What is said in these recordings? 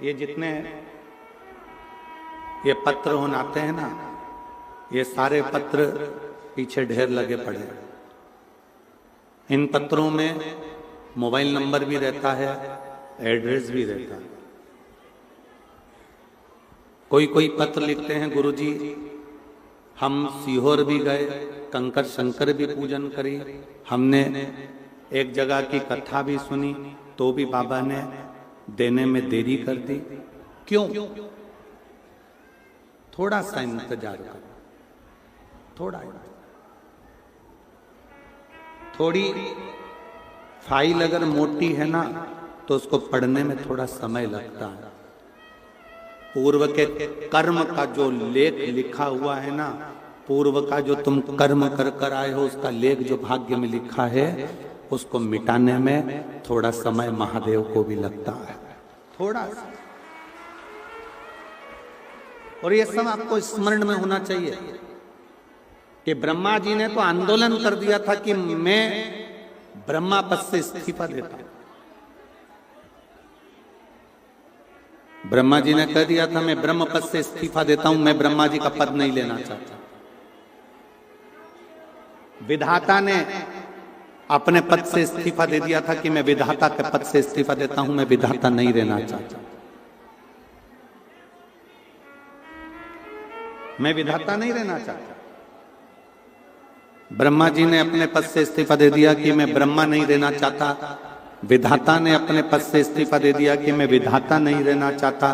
ये जितने ये पत्र होनाते हैं ना, ये सारे पत्र पीछे ढेर लगे पड़े हैं। इन पत्रों में मोबाइल नंबर भी रहता है, एड्रेस भी रहता है। कोई कोई पत्र लिखते हैं, गुरुजी हम सीहोर भी गए, कंकर शंकर भी पूजन करी, हमने एक जगह की कथा भी सुनी, तो भी बाबा ने देने में देरी कर दी। क्यों? थोड़ा सा इंतजार करो, थोड़ी फाइल अगर मोटी है ना तो उसको पढ़ने में थोड़ा समय लगता है। पूर्व के कर्म का जो लेख लिखा हुआ है ना, पूर्व का जो तुम कर्म कर कर आए हो उसका लेख जो भाग्य में लिखा है, उसको मिटाने में थोड़ा समय महादेव को भी लगता है, थोड़ा सा। और ये सब आपको स्मरण में होना चाहिए कि ब्रह्मा जी ने तो आंदोलन कर दिया था कि मैं ब्रह्मा पद से इस्तीफा देता हूं। ब्रह्मा जी ने कह दिया था मैं ब्रह्म पद से इस्तीफा देता हूं, मैं ब्रह्मा जी का पद नहीं लेना चाहता। विधाता ने अपने पद से इस्तीफा दे दिया था कि मैं विधाता के पद से इस्तीफा देता हूं, मैं विधाता नहीं रहना चाहता। मैं विधाता नहीं रहना चाहता। ब्रह्मा जी ने अपने पद से इस्तीफा दे दिया कि मैं ब्रह्मा नहीं रहना चाहता। विधाता ने अपने पद से इस्तीफा दे दिया कि मैं विधाता नहीं रहना चाहता।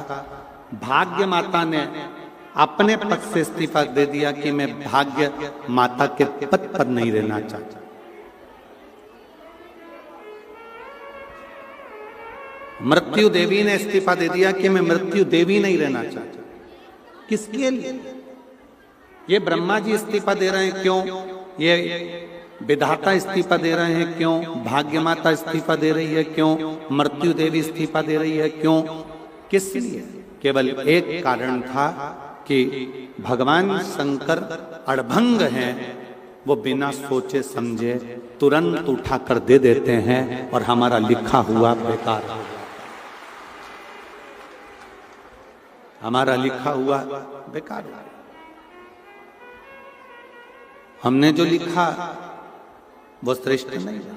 भाग्य माता ने अपने पद से इस्तीफा दे दिया कि मैं भाग्य माता के पद पर नहीं रहना चाहता। मृत्यु देवी ने इस्तीफा दे दिया कि मैं मृत्यु देवी नहीं रहना चाहता। किसके लिए? ये ब्रह्मा जी इस्तीफा दे रहे हैं, क्यों? ये विधाता इस्तीफा दे रहे हैं, क्यों? भाग्य माता इस्तीफा दे रही है, क्यों? मृत्यु देवी इस्तीफा दे रही है, क्यों? किस लिए? केवल एक कारण था कि भगवान शंकर अड़भंग हैं, वो बिना सोचे समझे तुरंत उठाकर दे देते हैं और हमारा लिखा हुआ बेकार हो जाता। हमारा लिखा हुआ बेकार हो गया। हमने जो लिखा वो श्रेष्ठ नहीं था।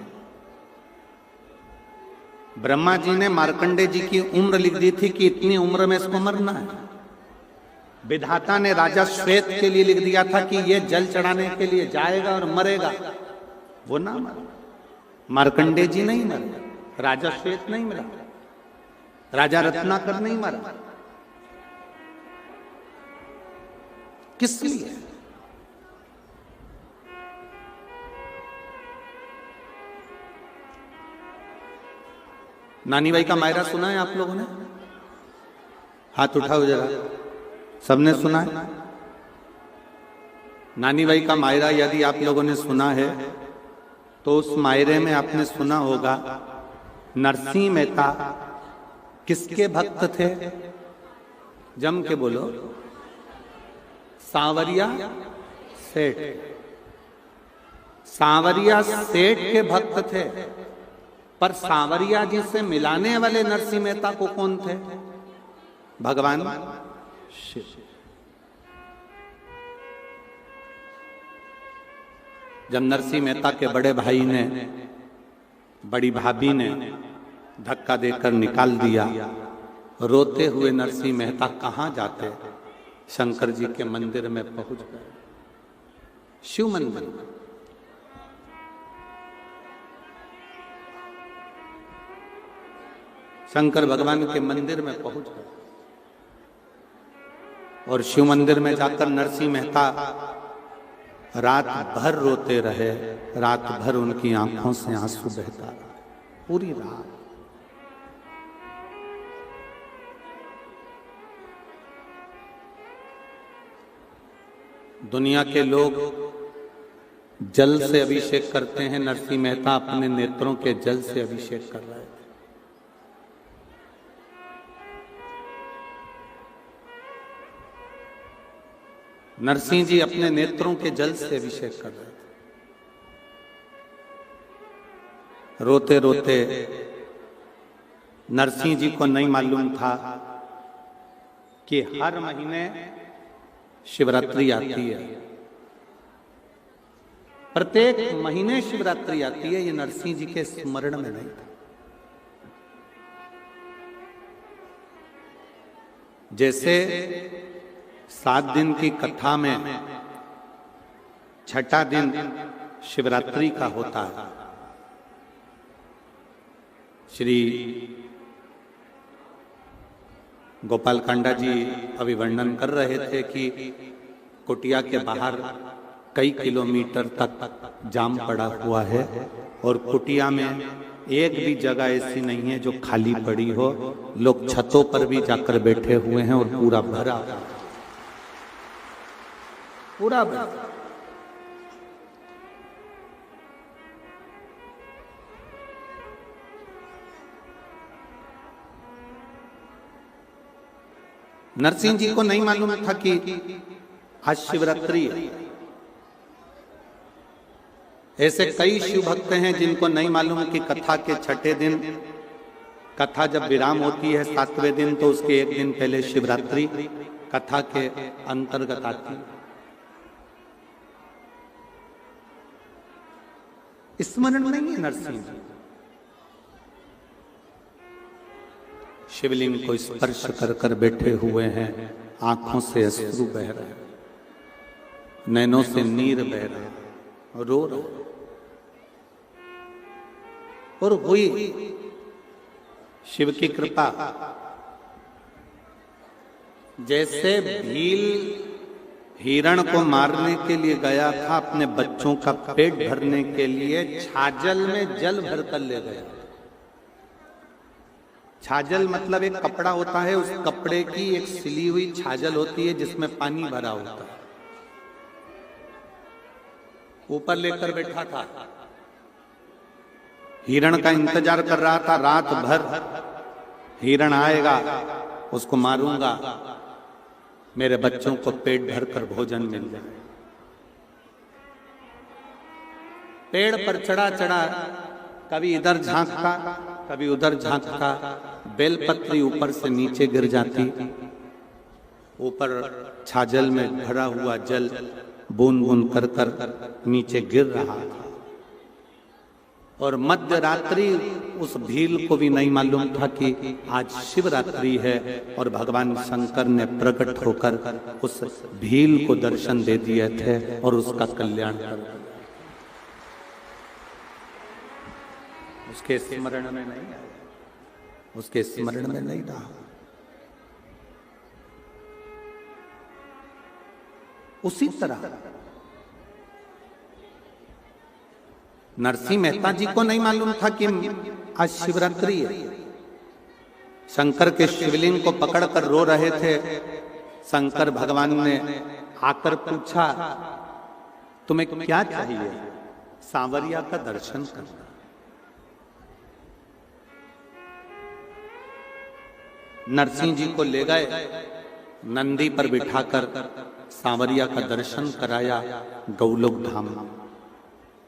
ब्रह्मा जी ने मार्कंडे जी की उम्र लिख दी थी कि इतनी उम्र में इसको मरना है। विधाता ने राजा श्वेत के लिए लिख दिया था कि ये जल चढ़ाने के लिए जाएगा और मरेगा, वो ना मरा। मार्कंडे जी नहीं मरे, राजा श्वेत नहीं मरा, राजा रत्नाकर नहीं मरा। किस लिए? नानी बाई का मायरा सुना है आप लोगों ने? हाथ उठाओ जरा, सबने सुना है? नानी बाई का मायरा यदि आप लोगों ने सुना है तो उस मायरे में आपने सुना होगा नरसिंह मेहता किसके भक्त थे? जम के बोलो। सांवरिया सेठ। सांवरिया सेठ के भक्त थे, पर सांवरिया जी से मिलाने वाले नरसिंह मेहता को कौन थे? भगवान शिव। जब नरसिंह मेहता के बड़े भाई ने, बड़ी भाभी ने धक्का देकर निकाल दिया, रोते हुए नरसिंह मेहता कहां जाते? शंकर जी के मंदिर में पहुंच गए, शिव मंदिर। शंकर भगवान के मंदिर में पहुंच गए और शिव मंदिर में जाकर नरसिंह मेहता रात भर रोते रहे। रात भर उनकी आंखों से आंसू बहता रहा, पूरी रात। दुनिया के लोग जल से अभिषेक करते हैं, नरसिंह मेहता अपने नेत्रों के जल से अभिषेक कर रहे थे। नरसिंह जी अपने नेत्रों के जल से अभिषेक कर रहे थे। रोते रोते नरसिंह जी को नहीं मालूम था कि हर महीने शिवरात्रि आती है, प्रत्येक महीने शिवरात्रि आती है, ये नरसिंह जी के स्मरण में नहीं था। जैसे 7 दिन की कथा में छठा दिन शिवरात्रि का होता है। श्री गोपाल कांडा जी अभी वर्णन कर रहे थे कि कुटिया के बाहर कई किलोमीटर तक जाम पड़ा हुआ है और कुटिया में एक भी जगह ऐसी नहीं है जो खाली पड़ी हो। लोग छतों पर भी जाकर बैठे हुए हैं और पूरा भरा, पूरा भरा। नरसिंह जी को नहीं मालूम था कि आज शिवरात्रि है। ऐसे कई शिव भक्त हैं जिनको नहीं मालूम कि कथा के छठे दिन, कथा जब विराम होती है 7वें दिन, तो उसके एक दिन पहले शिवरात्रि कथा के अंतर्गत आती है। स्मरण नहीं है नरसिंह जी। शिवलिंग को स्पर्श कर कर बैठे हुए हैं, आंखों से अश्रु बह रहे हैं, नैनों से नीर बह रहे हैं, रो रहे। और हुई शिव की कृपा। जैसे भील हिरण को मारने के लिए गया था, अपने बच्चों का पेट भरने के लिए छाजल में जल भरकर ले गया। छाजल मतलब एक कपड़ा होता है, उस कपड़े की एक सिली हुई छाजल होती है जिसमें पानी भरा होता है। ऊपर लेकर बैठा था, हिरण का इंतजार कर रहा था। रात भर हिरण आएगा, उसको मारूंगा, मेरे बच्चों को पेट भरकर भोजन मिल जाए। पेड़ पर चढ़ा चढ़ा कभी इधर झांकता, कभी उधर झांकता। बेलपत्री ऊपर से नीचे गिर जाती, ऊपर छाजल में भरा हुआ जल बूंद बूंद कर कर नीचे गिर रहा था। और मध्य रात्रि उस भील को भी नहीं मालूम था कि आज शिवरात्रि है, और भगवान शंकर ने प्रकट होकर उस भील को दर्शन दे दिए थे और उसका कल्याण कर दिया। उसके स्मरण में नहीं आया, उसके स्मरण में नहीं रहा। उसी तरह नरसिंह मेहता जी को नहीं मालूम था कि आज शिवरात्रि है। शंकर के शिवलिंग को पकड़कर रो रहे थे। शंकर भगवान ने आकर पूछा, तुम्हें क्या चाहिए? सांवरिया का दर्शन करना। नरसिंह जी को ले गए, नंदी पर बिठाकर सांवरिया का दर्शन कराया गौलोक धाम।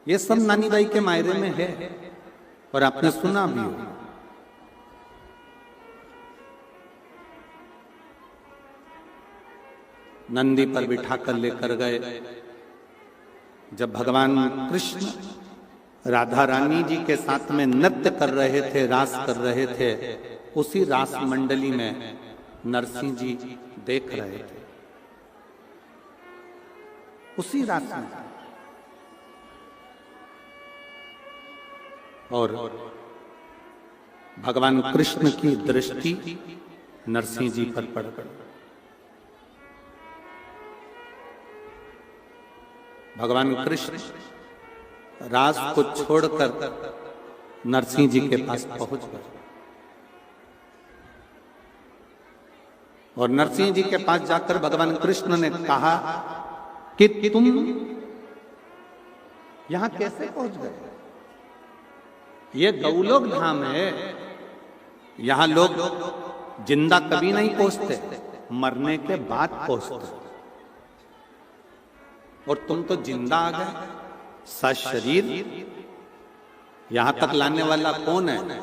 ये सब नानीबाई के मायरे में है और आपने सुना भी हो। नंदी पर बिठाकर लेकर गए। जब भगवान कृष्ण राधा रानी जी के साथ में नृत्य कर रहे थे, रास कर रहे थे, उसी रास मंडली में नरसिंह जी देख रहे थे। उसी रास में और भगवान कृष्ण की दृष्टि नरसिंह जी पर पड़ गई। भगवान कृष्ण रास को छोड़कर नरसिंह जी के पास पहुंच गए और नरसिंह जी के पास जाकर भगवान कृष्ण ने कहा कि तुम यहां कैसे पहुंच गए? ये गौलोक धाम है, यहां लोग जिंदा कभी नहीं पहुंचते, मरने के बाद पहुंचते, और तुम तो जिंदा आ गए सशरीर। यहां तक लाने वाला कौन है?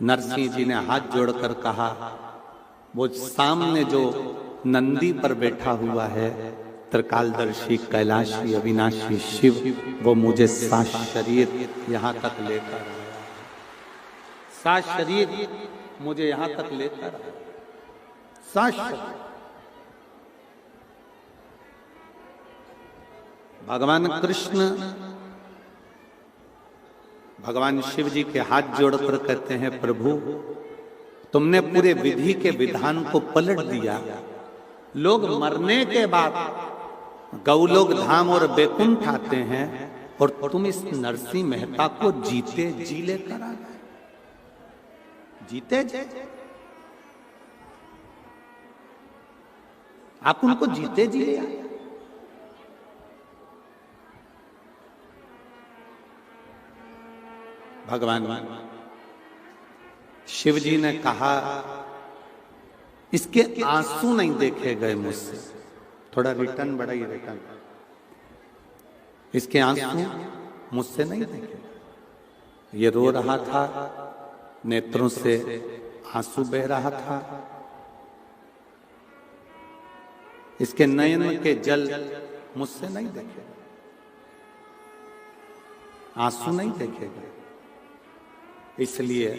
नरसिंह जी ने हाथ जोड़कर कहा वो सामने जो नंदी पर बैठा हुआ है, त्रिकालदर्शी, कैलाशी, अविनाशी शिव, वो मुझे सात शरीर यहां तक लेकर आया। सात शरीर मुझे यहां तक लेकर आया। सात शरीर। भगवान कृष्ण भगवान शिव जी के हाथ जोड़कर कहते हैं, प्रभु तुमने पूरे विधि के विधान को पलट दिया। लोग मरने के बाद गौलोक धाम और बैकुंठ आते हैं और तुम इस नरसिंह मेहता को जीते जी लेकर आ गए। जीते जी आप उनको जीते जी ले आए। भगवान शिव जी ने कहा, इसके आंसू नहीं देखे गए मुझसे। थोड़ा रिटर्न बढ़ाइए, रिटर्न। इसके आंसू मुझसे नहीं देखे। ये रो रहा था, नेत्रों से आंसू बह रहा था। इसके नयन के जल मुझसे नहीं देखे, आंसू नहीं देखे गए। इसलिए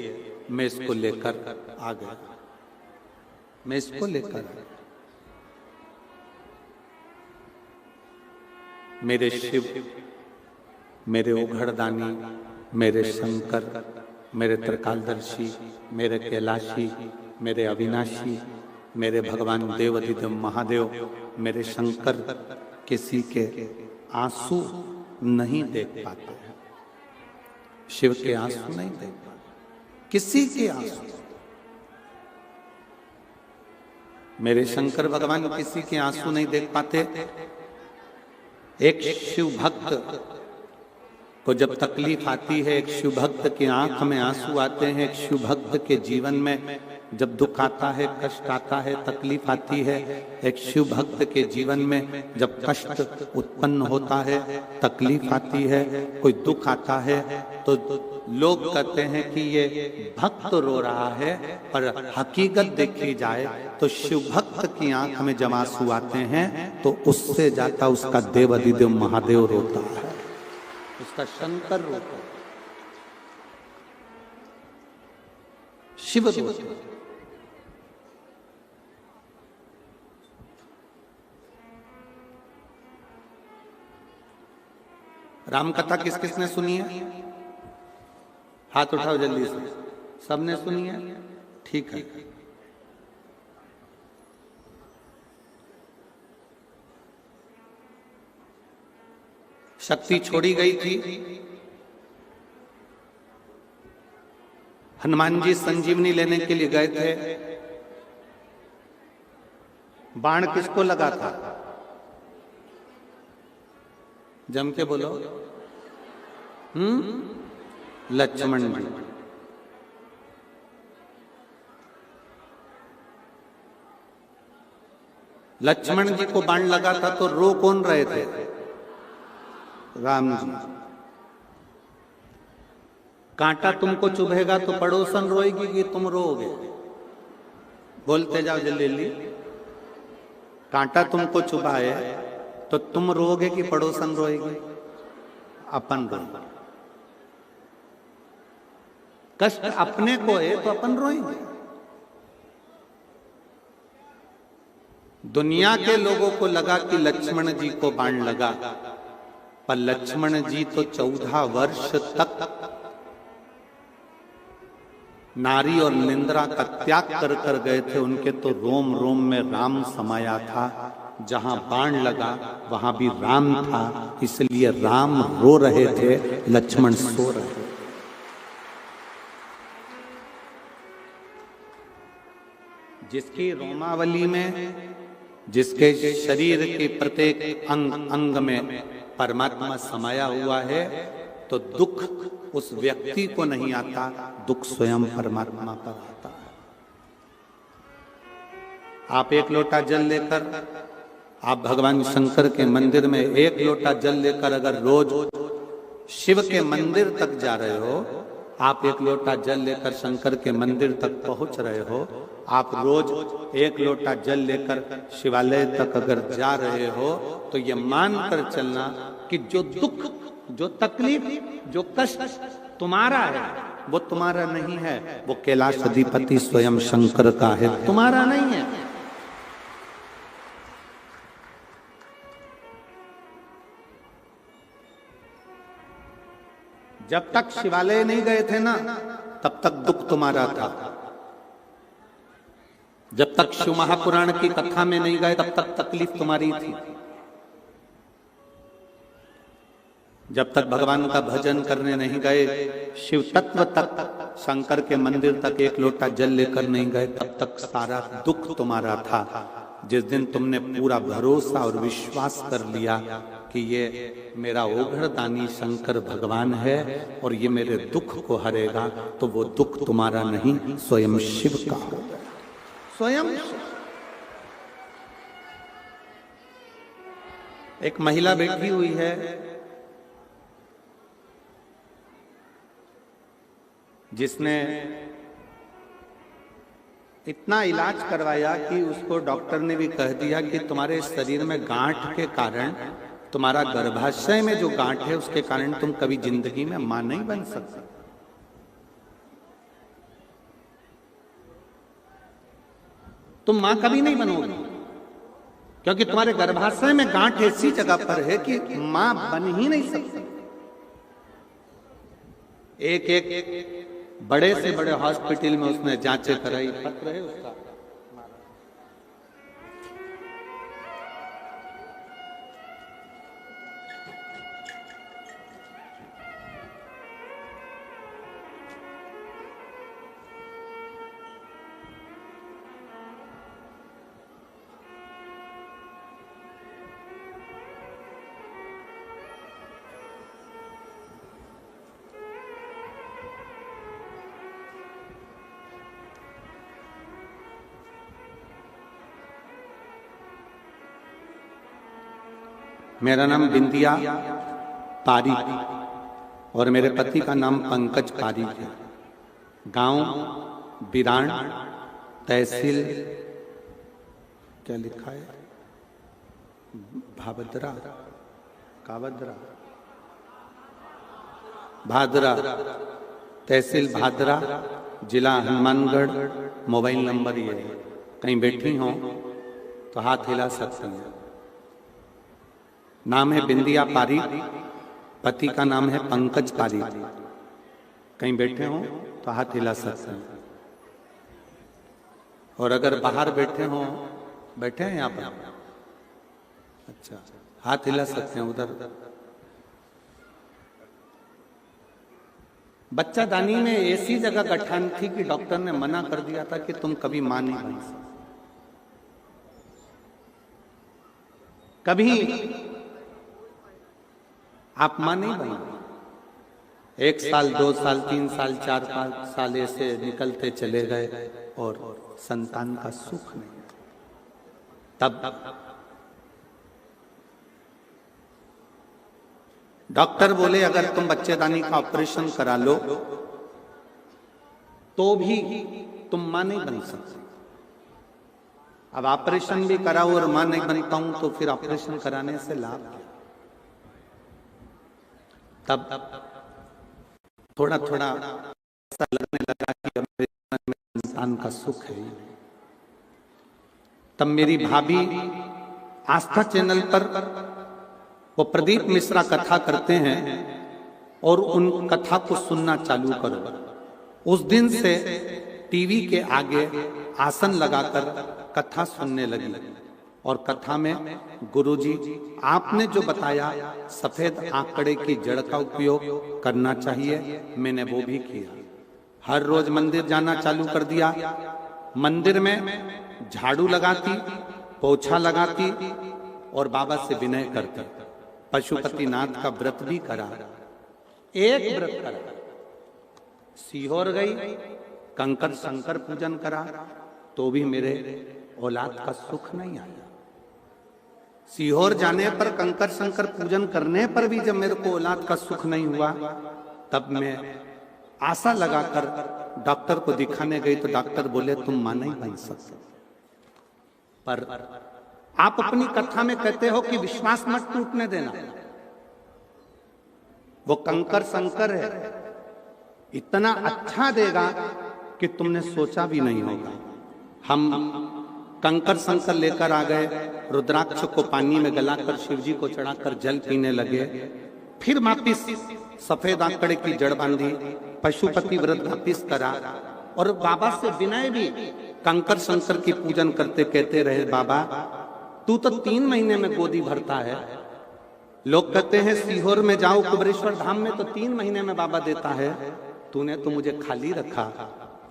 मैं इसको लेकर आ गया। मैं इसको लेकर आ गया। मेरे शिव, मेरे ओघड़दानी, मेरे शंकर, मेरे त्रिकालदर्शी, मेरे कैलाशी, मेरे अविनाशी, मेरे भगवान देवाधिदेव महादेव, मेरे शंकर किसी के आंसू नहीं देख पाते हैं। शिव के आंसू नहीं देख पाते, किसी के आंसू। मेरे शंकर भगवान किसी के आंसू नहीं देख पाते। एक शिव भक्त को जब तकलीफ आती है, एक शिव भक्त की आंख में आंसू आते हैं, एक शिव भक्त के जीवन में जब दुख आता है, कष्ट आता है, तकलीफ आती है, एक शिव भक्त के जीवन में जब कष्ट उत्पन्न होता है, तकलीफ आती है, कोई दुख आता है, तो लोग कहते हैं कि ये भक्त रो रहा है, पर हकीकत देखी जाए तो शिव भक्त की आंख में जब आंसू आते हैं तो उससे जाता उसका देवाधिदेव महादेव रोता है, उसका शंकर रोता है, शिव रोता है। राम कथा किस किसने सुनी है? हाथ उठाओ जल्दी से। सबने सुनी है? ठीक है। शक्ति छोड़ी गई थी। हनुमान जी संजीवनी लेने के लिए गए थे। बाण किसको लगा था? जम के बोलो। लक्ष्मण जी। लक्ष्मण जी को बाण लगा था तो रो कौन रहे थे? राम जी। कांटा तुमको चुभेगा तो पड़ोसन रोएगी कि तुम रोओगे? बोलते जाओ जल्दी जल्दी। कांटा तुमको चुभाए तो तुम रोओगे कि पड़ोसन रोएगी? अपन रोएंगे। कष्ट अपने को है तो अपन रोएंगे। दुनिया के लोगों को लगा कि लक्ष्मण जी को बाण लगा, पर लक्ष्मण जी तो 14 वर्ष तक नारी और निंद्रा का त्याग कर कर गए थे। उनके तो रोम रोम में राम समाया था। जहां बाण लगा वहां भी राम था, इसलिए राम रो रहे थे, लक्ष्मण सो रहे थे। जिसकी रोमावली में, जिसके शरीर के प्रत्येक अंग अंग में परमात्मा समाया हुआ है, तो दुख उस व्यक्ति को नहीं आता, दुख स्वयं परमात्मा पर आता है। आप एक लोटा जल लेकर, आप भगवान शंकर के मंदिर में एक लोटा जल लेकर अगर रोज शिव के मंदिर तक जा रहे हो, आप एक लोटा जल लेकर शंकर के मंदिर तक पहुंच रहे हो, आप रोज एक लोटा जल लेकर शिवालय तक अगर जा रहे हो, तो ये मान कर चलना कि जो दुख, जो तकलीफ, जो कष्ट तुम्हारा है वो तुम्हारा नहीं है, वो कैलाश अधिपति स्वयं शंकर का है, तुम्हारा नहीं है। जब तक शिवालय नहीं गए थे ना, तब तक दुख तुम्हारा था। जब तक शिव महापुराण की कथा में नहीं गए, तब तक तकलीफ तुम्हारी थी। जब तक भगवान का भजन करने नहीं गए, शिव तत्व तक, शंकर के मंदिर तक एक लोटा जल लेकर नहीं गए, तब तक सारा दुख तुम्हारा था। जिस दिन तुमने पूरा भरोसा और विश्वास कर लिया कि ये मेरा ओघड़दानी शंकर भगवान है और ये मेरे दुख को हरेगा, तो वो दुख तुम्हारा नहीं, स्वयं शिव का होगा, स्वयं। एक महिला बैठी हुई है, जिसने इतना इलाज करवाया कि उसको डॉक्टर ने भी कह दिया कि तुम्हारे शरीर में गांठ के कारण, तुम्हारा गर्भाशय में जो गांठ है उसके कारण तुम कभी जिंदगी में मां नहीं बन सकते। तुम मां कभी नहीं बनोगी, क्योंकि तुम्हारे गर्भाशय में गांठ ऐसी जगह पर है कि मां बन ही नहीं सकती। एक बड़े से बड़े हॉस्पिटल में उसने जांचें कराई, पत्र है उसका। मेरा नाम बिंदिया पारीक और मेरे पति का नाम पंकज पारीक है। गांव बिरान, तहसील क्या लिखा है, भादरा, कावदरा, भादरा, तहसील भादरा, जिला हनुमानगढ़। मोबाइल नंबर ये है, कहीं बैठी हो तो हाथ हिला सकते हैं। नाम है बिंदिया पारीक, पति का नाम है पंकज पारीक। कहीं बैठे हो तो हाथ हिला सकते हैं। और अगर बाहर बैठे हो, बैठे हैं यहाँ पर, अच्छा, हाथ हिला सकते हैं उधर। बच्चा दानी में ऐसी जगह गठान थी कि डॉक्टर ने मना कर दिया था कि तुम कभी मां नहीं बन सकते, कभी आप मां नहीं बने। 1 साल, 2 साल, 3 साल, 4, 5 साल ऐसे निकलते चले गए और संतान का सुख नहीं। तब डॉक्टर बोले अगर तुम बच्चेदानी का ऑपरेशन करा लो तो भी तुम मां नहीं बन सकते। अब ऑपरेशन भी कराओ और मां नहीं बनता हूं तो फिर ऑपरेशन कराने से लाभ क्या? तब थोड़ा थोड़ा ऐसा लगने लगा कि अब मेरे जीवन में संतान का सुख है। तब मेरी भाभी आस्था चैनल पर वो प्रदीप मिश्रा कथा करते हैं और उन कथा को सुनना चालू करो। उस दिन से टीवी के आगे आसन लगाकर कथा सुनने लगी और कथा में गुरुजी आपने जो बताया सफेद आंकड़े की जड़ का उपयोग करना चाहिए, मैंने वो भी किया। हर रोज मंदिर जाना चालू कर दिया। मंदिर में झाड़ू लगाती, पोछा लगाती और बाबा से विनय करती। पशुपतिनाथ का व्रत भी करा, एक व्रत करा। सीहोर गई, कंकर शंकर पूजन करा, तो भी मेरे औलाद का सुख नहीं आया। सीहोर जाने पर, कंकर शंकर पूजन करने पर भी जब मेरे को औलाद का सुख नहीं हुआ, तब मैं आशा लगाकर डॉक्टर को दिखाने गई तो डॉक्टर बोले तुम मां नहीं बन सकते। पर आप अपनी कथा में कहते हो कि विश्वास मत टूटने देना। वो कंकर शंकर है, इतना अच्छा देगा कि तुमने सोचा भी नहीं होगा। हम कंकर शंकर लेकर आ गए, रुद्राक्ष को पानी में गलाकर शिव जी को चढ़ाकर जल पीने लगे। फिर वापिस सफेद आंकड़े की जड़ बांधी, पशुपति व्रत वापिस करा और बाबा से विनय भी कंकर शंकर की पूजन करते कहते रहे, बाबा तू तो 3 महीने में गोदी भरता है। लोग कहते हैं सीहोर में जाओ कुबरेश्वर धाम में तो 3 महीने में बाबा देता है, तूने तो मुझे खाली रखा।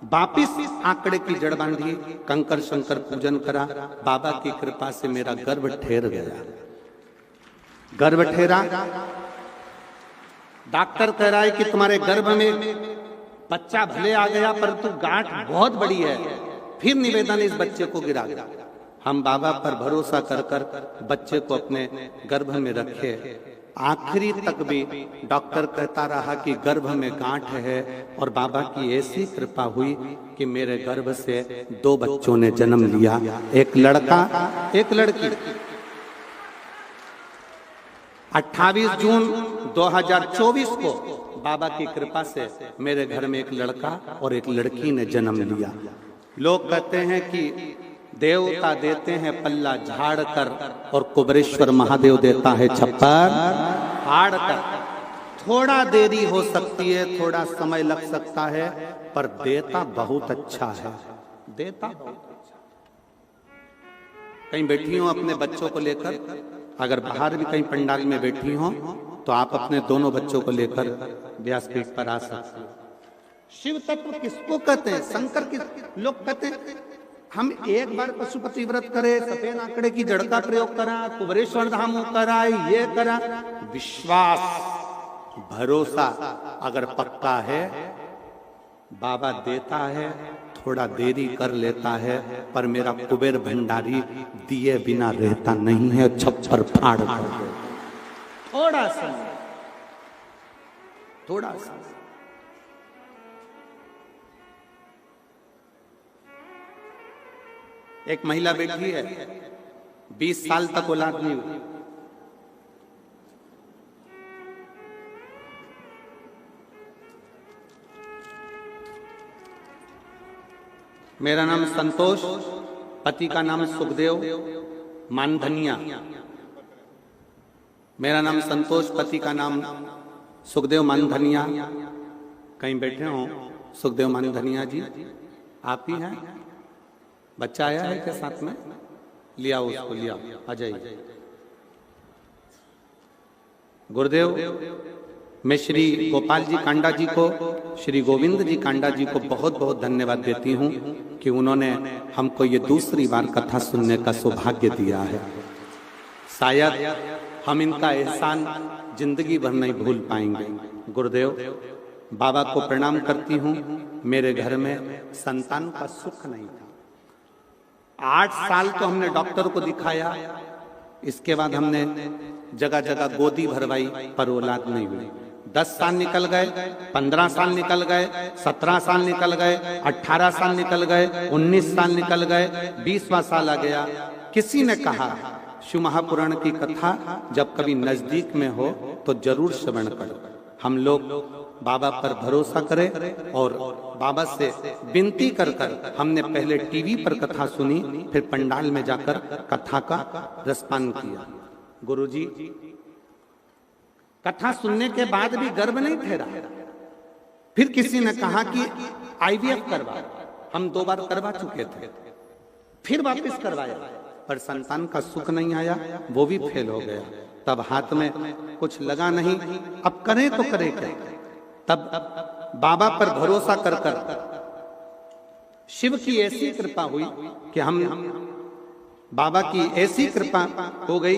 वापिस आंकड़े की जड़ बांधी, कंकर शंकर पूजन करा, बाबा की कृपा से मेरा गर्भ ठहर गया। गर्भ ठहरा, डॉक्टर कह रहा है कि तुम्हारे गर्भ में बच्चा भले आ गया परंतु गांठ बहुत बड़ी है। फिर निवेदन इस बच्चे को गिरा गया। हम बाबा पर भरोसा कर कर बच्चे को अपने गर्भ में रखे। आखिरी तक भी डॉक्टर कहता रहा कि गर्भ में गांठ है और बाबा की ऐसी कृपा हुई कि मेरे गर्भ से 2 बच्चों ने जन्म लिया, एक लड़का एक लड़की। 28 जून 2024 को बाबा की कृपा से मेरे घर में एक लड़का और एक लड़की ने जन्म लिया। लोग कहते हैं कि देवता देते हैं पल्ला झाड़ कर और कुबरेश्वर महादेव देता है छप्पर फाड़ कर। थोड़ा देरी हो सकती है, थोड़ा समय लग सकता है, पर देता बहुत अच्छा है, देता बहुत अच्छा। कहीं बैठी हो अपने बच्चों को लेकर, अगर बाहर भी कहीं पंडाल में बैठी हो तो आप अपने दोनों बच्चों को लेकर व्यासपीठ पर आ सकते हो। शिव तत्व किसको कहते हैं? शंकर की। लोग कहते हैं हम एक बार पशुपति व्रत करे, सफेद आंकड़े की जड़ का प्रयोग करा, कुबरेश्वर धाम करा, ये करा। विश्वास भरोसा अगर पक्का है, बाबा देता है, थोड़ा देरी कर लेता है, पर मेरा कुबेर भंडारी दिए बिना रहता नहीं है, छप्पर फाड़ कर। थोड़ा समय, थोड़ा समय। एक महिला बैठी है, 20 साल तक औलाद नहीं हुई। मेरा नाम संतोष, पति का नाम सुखदेव मानधनिया। मेरा नाम संतोष, पति का नाम सुखदेव मानधनिया। कहीं बैठे हो सुखदेव मानधनिया जी? आप ही हैं? बच्चा आया है क्या साथ में? लिया उसको, लिया, आ जाइए। गुरुदेव, मैं श्री गोपाल जी कांडा जी को, श्री गोविंद जी कांडा जी को बहुत बहुत धन्यवाद देती हूँ कि उन्होंने हमको ये दूसरी बार कथा सुनने का सौभाग्य दिया है। शायद हम इनका एहसान जिंदगी भर नहीं भूल पाएंगे। गुरुदेव, बाबा को प्रणाम करती हूँ। मेरे घर में संतान का सुख नहीं था। 8 साल तो हमने डॉक्टर को दिखाया, इसके बाद हमने जगह जगह गोदी भरवाई, पर औलाद नहीं हुई। 10 साल निकल गए, 15 साल निकल गए, 17 साल निकल गए, 18 साल निकल गए, 19 साल निकल गए, 20वां साल आ गया। किसी ने कहा शिव महापुराण की कथा जब कभी नजदीक में हो तो जरूर श्रवण करो। हम लोग बाबा पर भरोसा करें और बाबा से विनती कर कर हमने पहले टीवी पर कथा सुनी, फिर पंडाल में जाकर कथा का रसपान किया। गुरुजी, कथा सुनने के बाद भी गर्भ नहीं ठहरा। फिर किसी ने कहा कि आईवीएफ करवा। हम 2 बार करवा चुके थे, फिर वापस करवाया, पर संतान का सुख नहीं आया, वो भी फेल हो गया। तब हाथ में कुछ लगा नहीं, अब करें तो करें क्या। तब बाबा पर भरोसा कर कर शिव की ऐसी कृपा हुई कि हम बाबा की ऐसी कृपा हो गई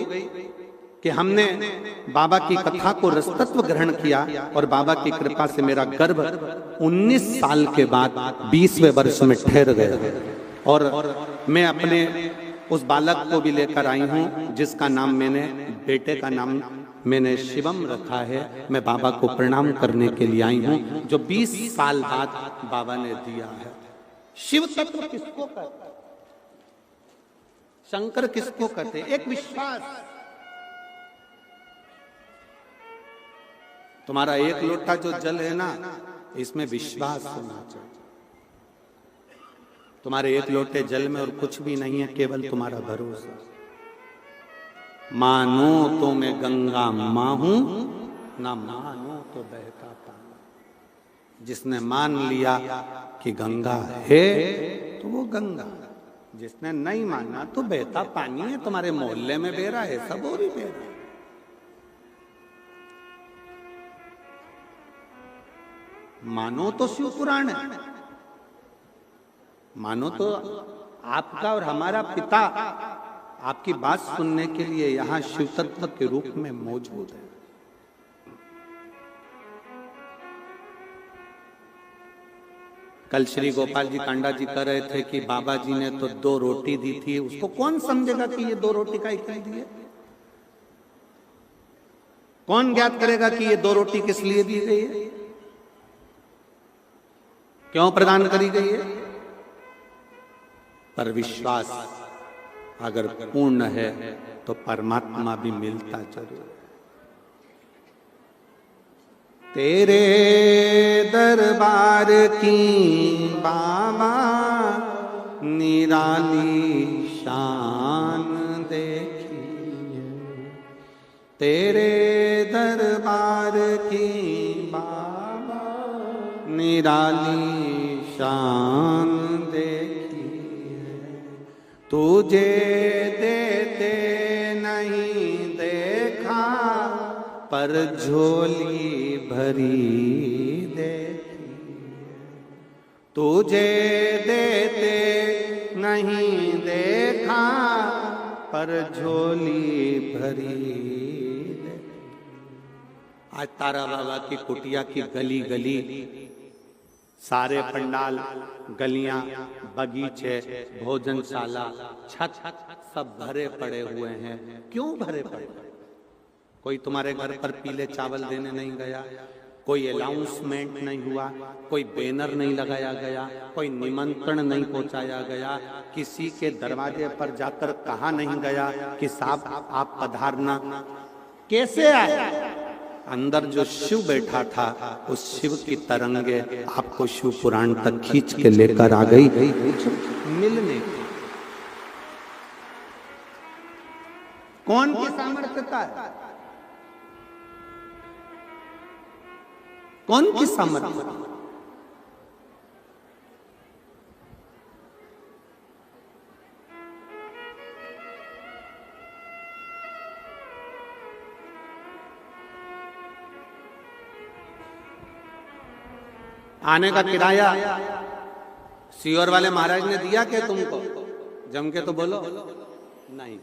कि हमने बाबा की कथा को रसतत्व ग्रहण किया और बाबा की कृपा से मेरा गर्भ 19 साल के बाद 20वें वर्ष में ठहर गया। और मैं अपने उस बालक को भी लेकर आई हूं जिसका नाम मैंने बेटे का नाम मैंने शिवम रखा है, मैं बाबा को प्रणाम करने के लिए आई हूं, जो 20 साल बाद बाबा ने दिया है। शिव तत्व किसको कहते हैं? शंकर किसको कहते हैं? एक विश्वास। तुम्हारा एक लोटा जो जल है ना, इसमें विश्वास होना चाहिए। तुम्हारे एक लोटे जल में और कुछ भी नहीं है, केवल तुम्हारा भरोसा। मानो तो मैं गंगा मां हूं, ना मानो तो बहता पानी। जिसने मान लिया कि गंगा है तो वो गंगा, जिसने नहीं माना तो बहता पानी है। तुम्हारे मोहल्ले में बह रहा है, सब और ही बह रहा है। मानो तो शिव पुराण है, मानो तो आपका और हमारा पिता आपकी बात सुनने के लिए यहां शिव तत्व के रूप में मौजूद है। कल श्री गोपाल जी कांडा जी कह रहे थे कि बाबा जी ने तो 2 रोटी दी थी, उसको कौन समझेगा कि ये 2 रोटी का क्यों दी है? कौन ज्ञात करेगा कि ये 2 रोटी किस लिए दी गई है, क्यों प्रदान करी गई है? पर विश्वास अगर पूर्ण है तो परमात्मा भी मिलता जरूर। तेरे दरबार की बाबा निराली शान देखी, तेरे दरबार की बाबा निराली शान देखी। तुझे देते नहीं देखा, पर झोली भरी देखी। तुझे देते नहीं देखा, पर झोली भरी देखी। आज तारा बाबा की कुटिया की गली गली, सारे पंडाल, गलियां, बगीचे, भोजनशाला, छत सब भरे पड़े हुए हैं। क्यों भरे पड़े? कोई तुम्हारे घर पर पीले चावल देने नहीं गया, कोई अनाउंसमेंट नहीं हुआ, कोई बैनर नहीं लगाया गया, कोई निमंत्रण नहीं पहुंचाया गया, किसी के दरवाजे पर जाकर कहा नहीं गया कि साहब आप पधारना। कैसे आए? अंदर जो शिव बैठा था, उस शिव की तरंगे आपको शिव पुराण तक खींच के लेकर आ गई मिलने की। कौन की सामर्थ्यता है? कौन की सामर्थ्य? आने का किराया सीहोर वाले महाराज ने दिया क्या तुमको? जम के तो बोलो। नहीं,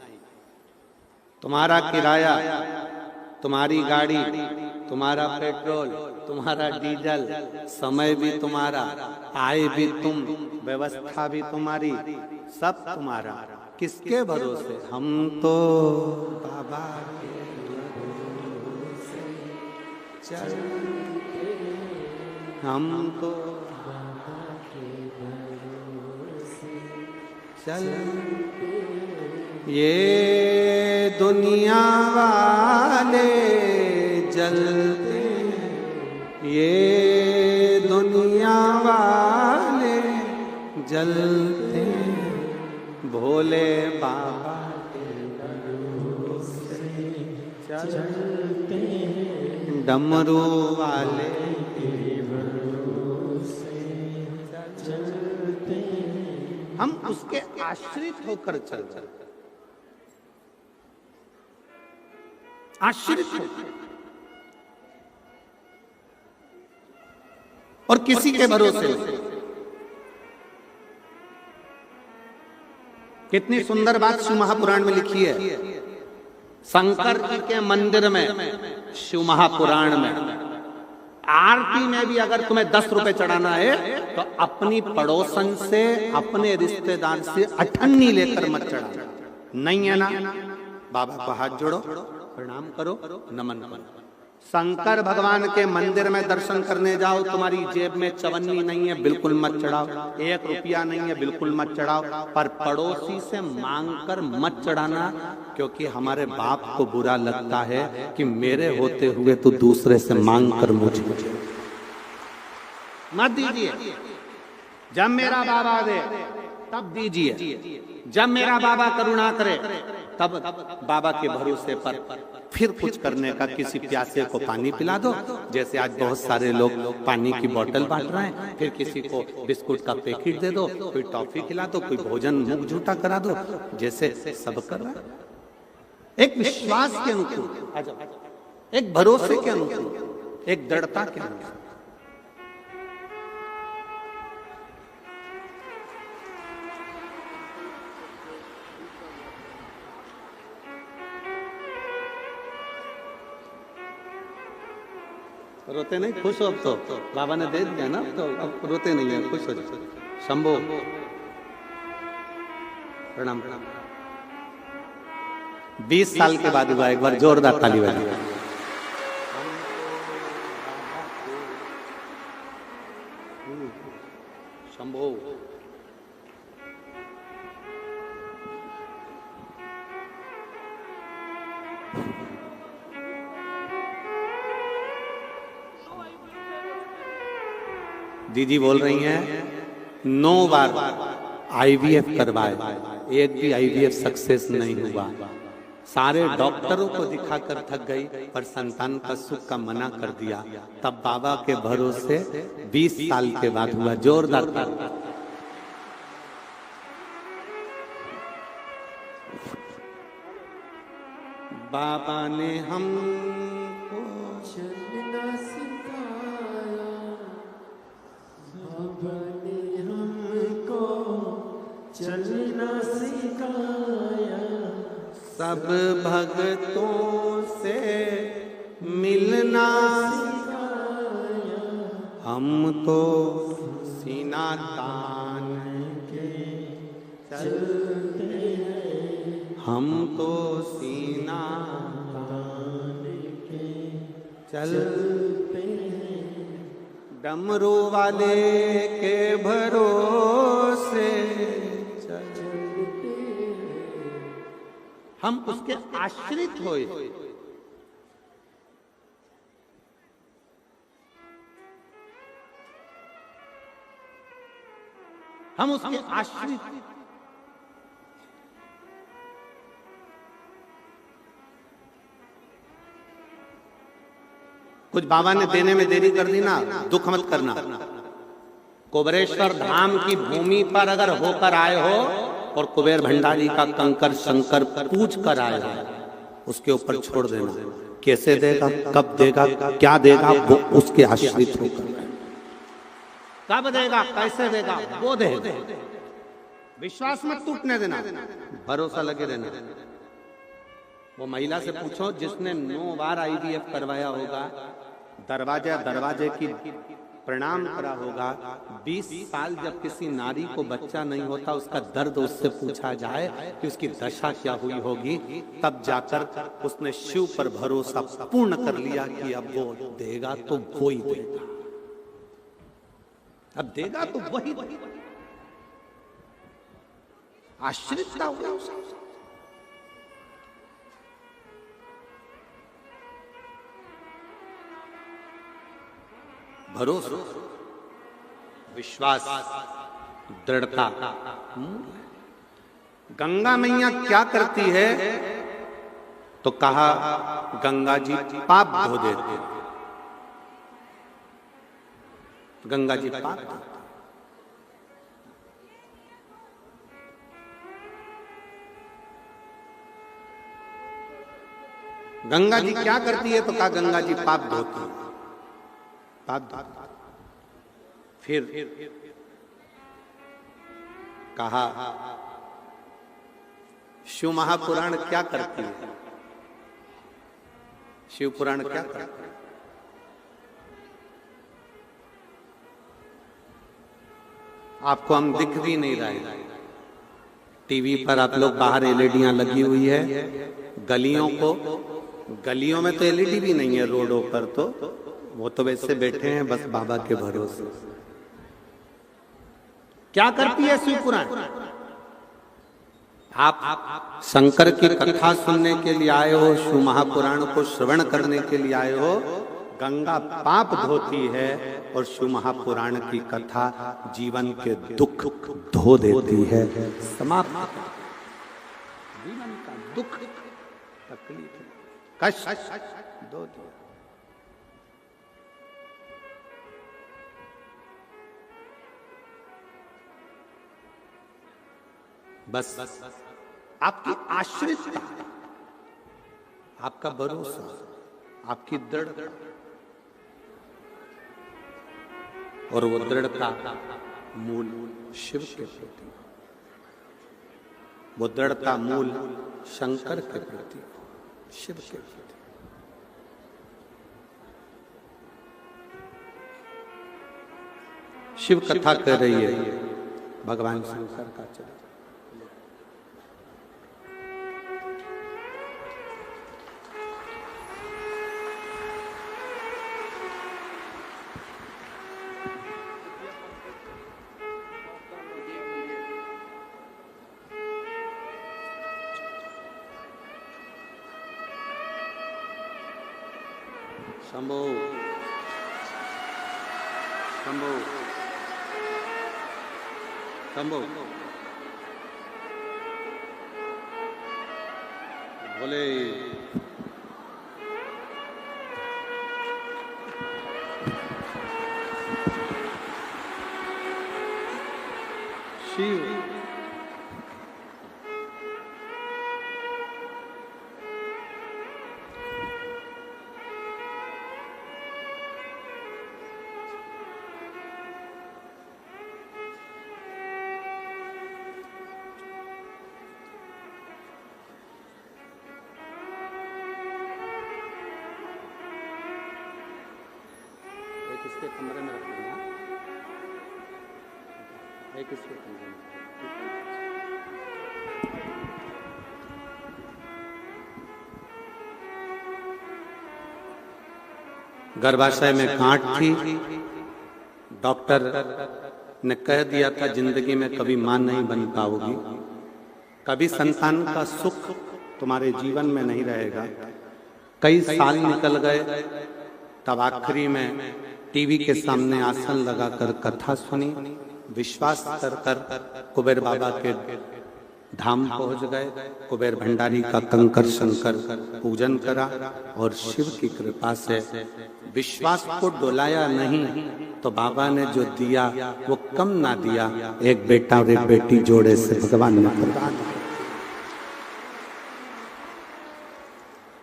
तुम्हारा किराया, तुम्हारी गाड़ी, तुम्हारा पेट्रोल, तुम्हारा डीजल, समय भी तुम्हारा, आय भी तुम, व्यवस्था भी तुम्हारी, सब तुम्हारा। किसके भरोसे? हम तो बाबा के भरोसे चलते, हम तो बाबा के भरोसे चलते। ये दुनिया वाले जलते, ये दुनिया वाले जलते, भोले बाबा के भरोसे चलते, डमरू वाले के भरोसे चलते। हम उसके आश्रित होकर चलते, आश्रित होकर, और किसी के भरोसे। कितनी सुंदर बात शिव महापुराण में लिखी है। शंकर जी के मंदिर में, शिव महापुराण में, आरती में भी अगर तुम्हें 10 रुपए चढ़ाना है तो अपनी पड़ोसन से, अपने रिश्तेदार से अठन्नी लेकर मत चढ़ाना। नहीं है ना? बाबा को हाथ जोड़ो, प्रणाम करो, नमन करो। शंकर भगवान के मंदिर में दर्शन करने जाओ, तुम्हारी जेब में चवन्नी नहीं है, बिल्कुल मत चढ़ाओ। 1 रुपया नहीं है, बिल्कुल मत चढ़ाओ। पर पड़ोसी से मांगकर मत चढ़ाना, क्योंकि हमारे बाप को बुरा लगता है कि मेरे होते हुए तो दूसरे से मांग कर मुझे मत दीजिए। जब मेरा बाबा दे तब दीजिए, जब मेरा बाबा करुणा करे तब बाबा के भरोसे पर फिर कुछ करने का। किसी प्यासे को पानी पिला दो, जैसे आज बहुत सारे लोग पानी की बोतल बांट रहे हैं, फिर किसी को बिस्कुट का पैकेट दे दो, कोई टॉफी खिला दो, कोई भोजन मुख झूठा करा दो, जैसे सब कर रहा है। एक विश्वास के अनुकूल, एक भरोसे के अनुकूल, एक दृढ़ता के अनुकूल। रोते नहीं, खुश हो अब तो बाबा ने दे दिया ना, तो अब रोते नहीं है, खुश हो जाओ। शंभो प्रणाम। 20 साल के बाद हुआ, एक बार जोरदार ताली बजाओ। शंभो दीदी बोल रही हैं 9 बार IVF करवाए, एक भी IVF सक्सेस नहीं हुआ। सारे डॉक्टरों को दिखाकर थक गई, पर संतान का सुख का मना कर दिया। तब बाबा के भरोसे 20 साल के बाद हुआ। जोरदार ताली। बाबा ने हमको चलना सिखाया, बाबा ने हमको चलना सिखाया, सब भक्तों से मिलना सिखाया, हम तो सीना तान के चलते हैं, हम तो सीना तान के चलते हैं, डमरू वाले के भरोसे चलते हैं, हम उसके आश्रित होए। हम उसके आश्रित। कुछ बाबा ने देने में देरी कर दी ना, दुख मत करना। कुबेरेश्वर धाम की भूमि पर अगर होकर आए हो और कुबेर भंडारी का कंकर शंकर पूछ कर आए हो, उसके ऊपर छोड़ देना। कैसे देगा, कब देगा, क्या देगा, वो उसके आश्रित होकर। कब देगा, कैसे देगा, वो देगा। विश्वास मत टूटने देना, भरोसा लगे रहना। वो महिला से पूछो जिसने 9 बार IVF करवाया होगा, दरवाजे की प्रणाम करा होगा। 20 साल जब किसी नारी को बच्चा नहीं होता, उसका दर्द उससे पूछा जाए कि उसकी दशा क्या हुई होगी, तब जाकर उसने शिव पर भरोसा पूर्ण कर लिया कि अब वो देगा तो वो ही देगा, अब देगा तो वही देगा। आश्रित हुआ उसका। भरोसा, विश्वास, दृढ़ता। गंगा मैया क्या करती है, तो कहा गंगा जी पाप धो देते। गंगा जी पाप धो। गंगा जी क्या करती है, तो कहा गंगा जी पाप धोती है। फिर कहा शिव महापुराण क्या करती है, शिव पुराण क्या करता है। आपको हम दिख भी नहीं रहे, टीवी पर आप लोग बाहर एलईडियां लगी हुई है, गलियों को गलियों में तो एलईडी भी नहीं है रोडों पर, तो वो तो वैसे बैठे हैं बस बाबा के भरोसे। क्या करती है शिव पुराण? आप शंकर की कथा सुनने के लिए आए हो, शिव महापुराण को श्रवण करने के लिए आए हो। गंगा पाप धोती है और शिव महापुराण की कथा जीवन के दुख धो देती है, समाप्त। जीवन का दुख, तकलीफ, कष्ट धो दिया। बस आपकी आश्रितता, आपका भरोसा, आपकी दृढ़ता, और वो दृढ़ता मूल शिव के प्रति, वो दृढ़ता मूल शंकर के प्रति, शिव के प्रति। शिव कथा कर रही है भगवान शंकर का चरित्र। शंभो शंभो शंभो बोले। शिव इसके कमरे में रखना, एक इसके कमरे में। गर्भाशय में गांठ थी, डॉक्टर ने कह दिया था जिंदगी में कभी मां नहीं बन पाओगी, कभी संतान का सुख तुम्हारे जीवन में नहीं रहेगा। कई साल निकल गए, तब आखिरी में टीवी के सामने आसन लगाकर कथा सुनी, विश्वास कर कर कुबेर बाबा के धाम पहुंच गए। कुबेर भंडारी का कंकर शंकर पूजन करा और शिव की कृपा से विश्वास को डोलाया नहीं तो बाबा ने जो दिया वो कम ना दिया, एक बेटा और एक बेटी जोड़े से भगवान ने प्रदान।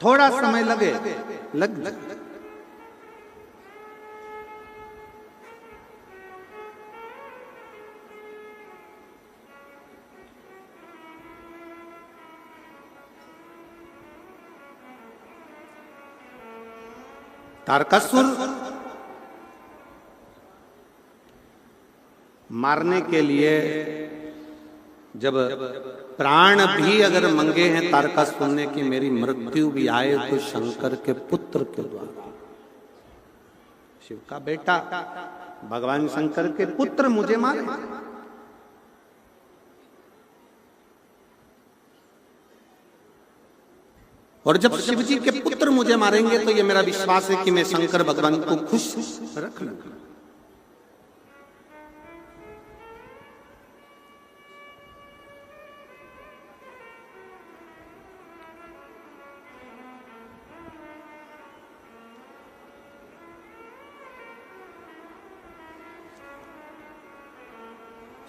थोड़ा समय लग तारकासुर मारने के लिए जब प्राण भी अगर मंगे हैं तारकासुर ने कि मेरी मृत्यु भी आए तो शंकर के पुत्र के द्वारा, शिव का बेटा भगवान शंकर के पुत्र मुझे मारे। और जब शिव जी के पुत्र मुझे मारेंगे तो ये मेरा विश्वास है कि मैं शंकर भगवान को खुश रख लूंगा।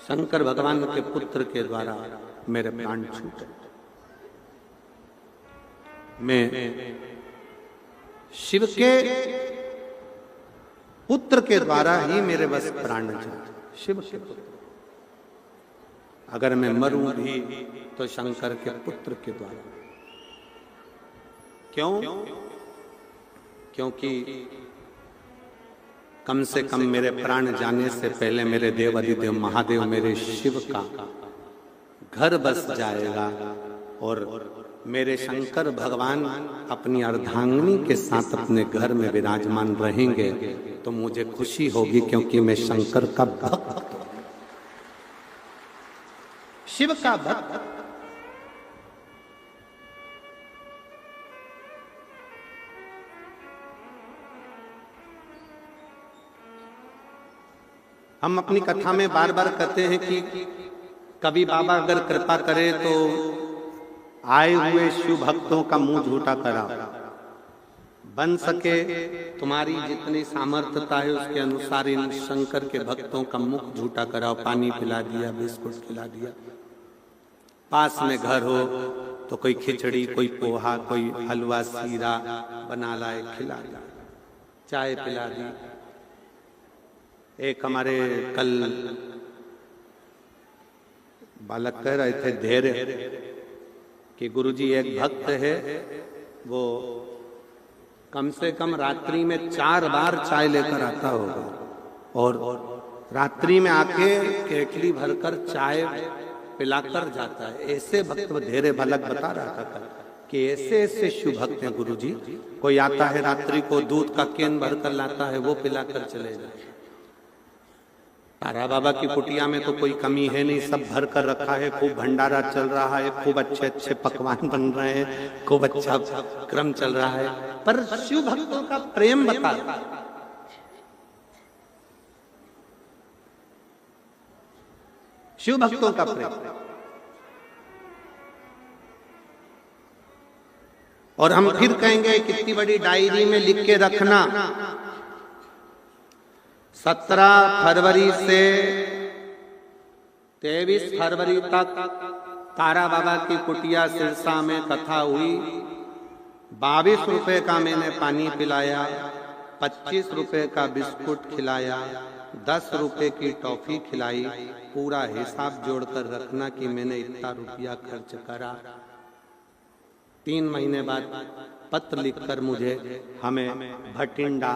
शंकर भगवान के पुत्र के द्वारा मेरे प्राण छूटे। मैं शिव के पुत्र के द्वारा ही मेरे बस प्राण जाते, शिव के पुत्र। अगर मैं मरूं भी तो शंकर के पुत्र के द्वारा। क्यों? क्योंकि कम से कम मेरे प्राण जाने से पहले मेरे देव अधिदेव महादेव मेरे शिव का घर बस जाएगा और मेरे शंकर भगवान अपनी अर्धांगिनी के साथ अपने घर में विराजमान रहेंगे तो मुझे खुशी होगी, क्योंकि मैं शंकर का भक्त हूं, शिव का भक्त। हम अपनी कथा में बार बार कहते हैं कि कभी बाबा अगर कृपा करे तो आए हुए शिव भक्तों का मुंह झूठा करा, बन सके तुम्हारी जितनी सामर्थ्यता है उसके अनुसार इन शंकर के भक्तों का मुख झूठा कराओ। पानी पिला दिया, बिस्कुट खिला दिया, पास में घर हो तो कोई खिचड़ी, कोई पोहा, कोई हलवा सीरा बना लाए खिला दिया, चाय पिला दी। एक हमारे कल बालक कह रहे थे धैर्य कि गुरुजी एक भक्त है, वो कम से कम रात्रि में 4 बार चाय लेकर आता होगा और रात्रि में आके केटली भरकर चाय पिलाकर जाता है। ऐसे भक्त धैर्य बालक बता रहा था कि ऐसे ऐसे शिव भक्त हैं गुरुजी। कोई आता है रात्रि को दूध का केन भरकर लाता है, वो पिलाकर चले जाते। तारा बाबा की कुटिया में तो कोई कमी है नहीं, सब भर कर रखा है, खूब भंडारा चल रहा है, खूब अच्छे अच्छे पकवान बन रहे हैं, खूब अच्छा क्रम चल रहा है, पर शिव भक्तों का प्रेम बता रहा, शिव भक्तों का प्रेम। और हम फिर कहेंगे कितनी बड़ी डायरी में लिख के रखना, 17 फरवरी से 23 फरवरी तक तारा बाबा की कुटिया सिरसा में कथा हुई। 22 रुपए का मैंने पानी पिलाया, 25 रुपए का बिस्कुट खिलाया, 10 रुपए की टॉफी खिलाई। पूरा हिसाब जोड़कर रखना कि मैंने इतना रुपया खर्च करा। 3 महीने बाद पत्र लिखकर मुझे हमें भटिंडा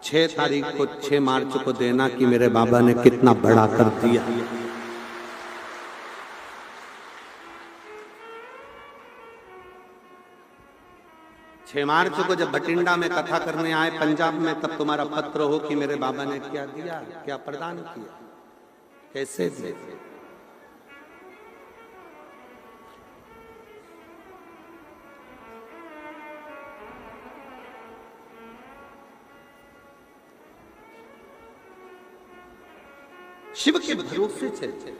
6 तारीख को 6 मार्च को देना कि मेरे बाबा ने कितना बड़ा कर दिया। छह मार्च को जब भटिंडा में कथा करने आए पंजाब में, तब तुम्हारा पत्र हो कि मेरे बाबा ने क्या दिया, क्या प्रदान किया, कैसे दिए। शिव के भरोसे चलते।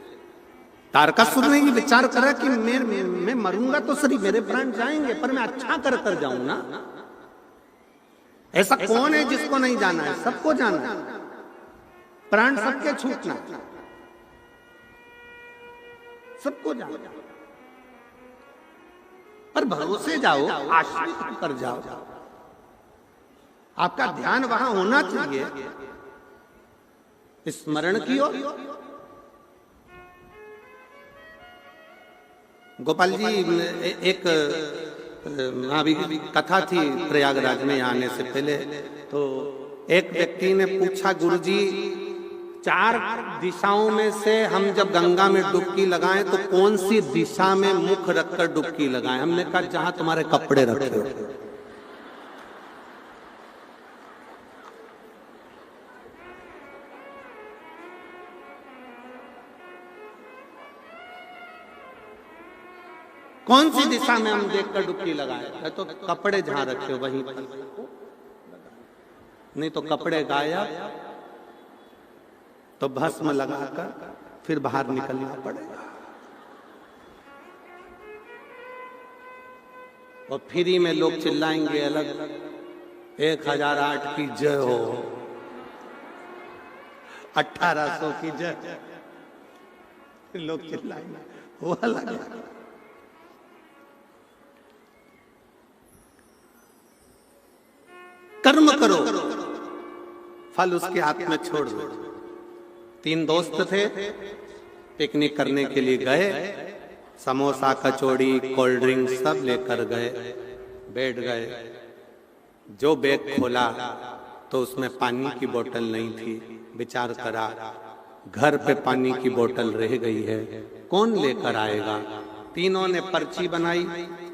तारकासुर ने ये विचार करा कि मैं मरूंगा तो सही, मेरे प्राण जाएंगे, पर मैं अच्छा कर जाऊं ना। ऐसा कौन है जिसको नहीं जाना है? सबको जाना है, प्राण सबके छूटना, सबको जाना। पर भरोसे जाओ, आश्रित कर जाओ, आपका ध्यान वहां होना चाहिए, स्मरण कियो। गोपाल जी, एक अभी कथा थी प्रयागराज में आने से पहले, तो एक व्यक्ति ने पूछा, गुरुजी 4 दिशाओं में से हम जब गंगा में डुबकी लगाएं तो कौन सी दिशा में मुख रखकर डुबकी लगाएं? हमने कहा जहां तुम्हारे कपड़े रखे हो। कौन सी दिशा में हम देखकर डुबकी लगाए? तो कपड़े जहां रखे हो वहीं पर, नहीं तो कपड़े गायब, तो भस्म लगाकर फिर बाहर निकलना पड़ेगा। और फ्री में लोग चिल्लाएंगे अलग, 1008 की जय हो, 1800 की जय, लोग चिल्लाएंगे, वो अलग। कर्म करो, फल उसके हाथ में छोड़ दो। 3 दोस्त थे, पिकनिक करने के लिए गए, समोसा, कचौड़ी, कोल्ड ड्रिंक सब लेकर गए, बैठ गए। जो बैग खोला तो उसमें पानी की बोतल नहीं थी। विचार करा, घर पे पानी की बोतल रह गई है, कौन लेकर आएगा? तीनों ने पर्ची बनाई,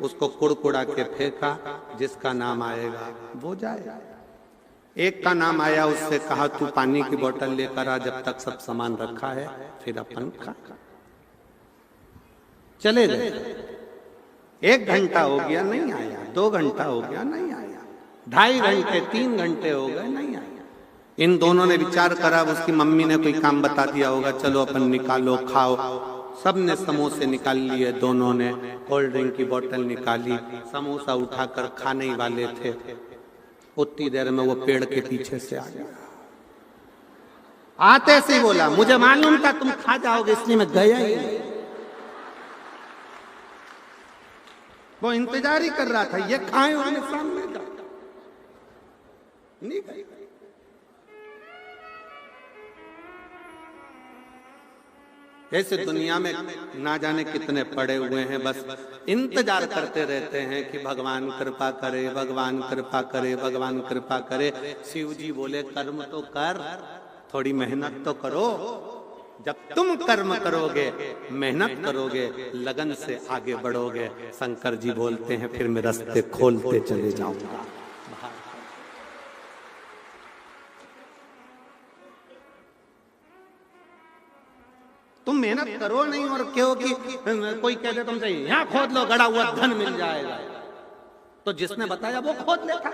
उसको कुड़कुड़ा के फेंका, जिसका नाम आएगा वो जाएगा। एक का नाम आया, उससे कहा तू पानी की बोतल लेकर आ, जब तक सब सामान रखा है फिर अपन खा। चले गए। 1 घंटा हो गया नहीं आया, 2 घंटा हो गया नहीं आया, 2.5 घंटे 3 घंटे हो गए नहीं आया। इन दोनों ने विचार करा, उसकी मम्मी ने कोई काम बता दिया होगा, चलो अपन निकालो खाओ। सब ने समोसे निकाल लिए, दोनों ने कोल्ड ड्रिंक की बोतल निकाली, समोसा उठाकर खाने ही वाले थे। उतनी देर में वो पेड़ के पीछे से आ गया। आते से ही बोला, मुझे मालूम था तुम खा जाओगे, इसलिए मैं गया ही नहीं। वो इंतजार ही कर रहा था, ये खाए वाले सामने जा नहीं गए। ऐसे दुनिया में ना जाने कितने पड़े हुए हैं, बस इंतजार करते रहते हैं कि भगवान कृपा करे, भगवान कृपा करे, भगवान कृपा करे। शिव जी बोले कर्म तो कर, थोड़ी मेहनत तो करो। जब तुम कर्म करोगे, मेहनत करोगे, लगन से आगे बढ़ोगे, शंकर जी बोलते हैं फिर मैं रास्ते खोलते चले जाऊंगा। तुम मेहनत करो नहीं और कहो कि कोई कह दे तुमसे यहां खोद लो, गड़ा हुआ धन मिल जाएगा, तो जिसने बताया वो खोद लेता।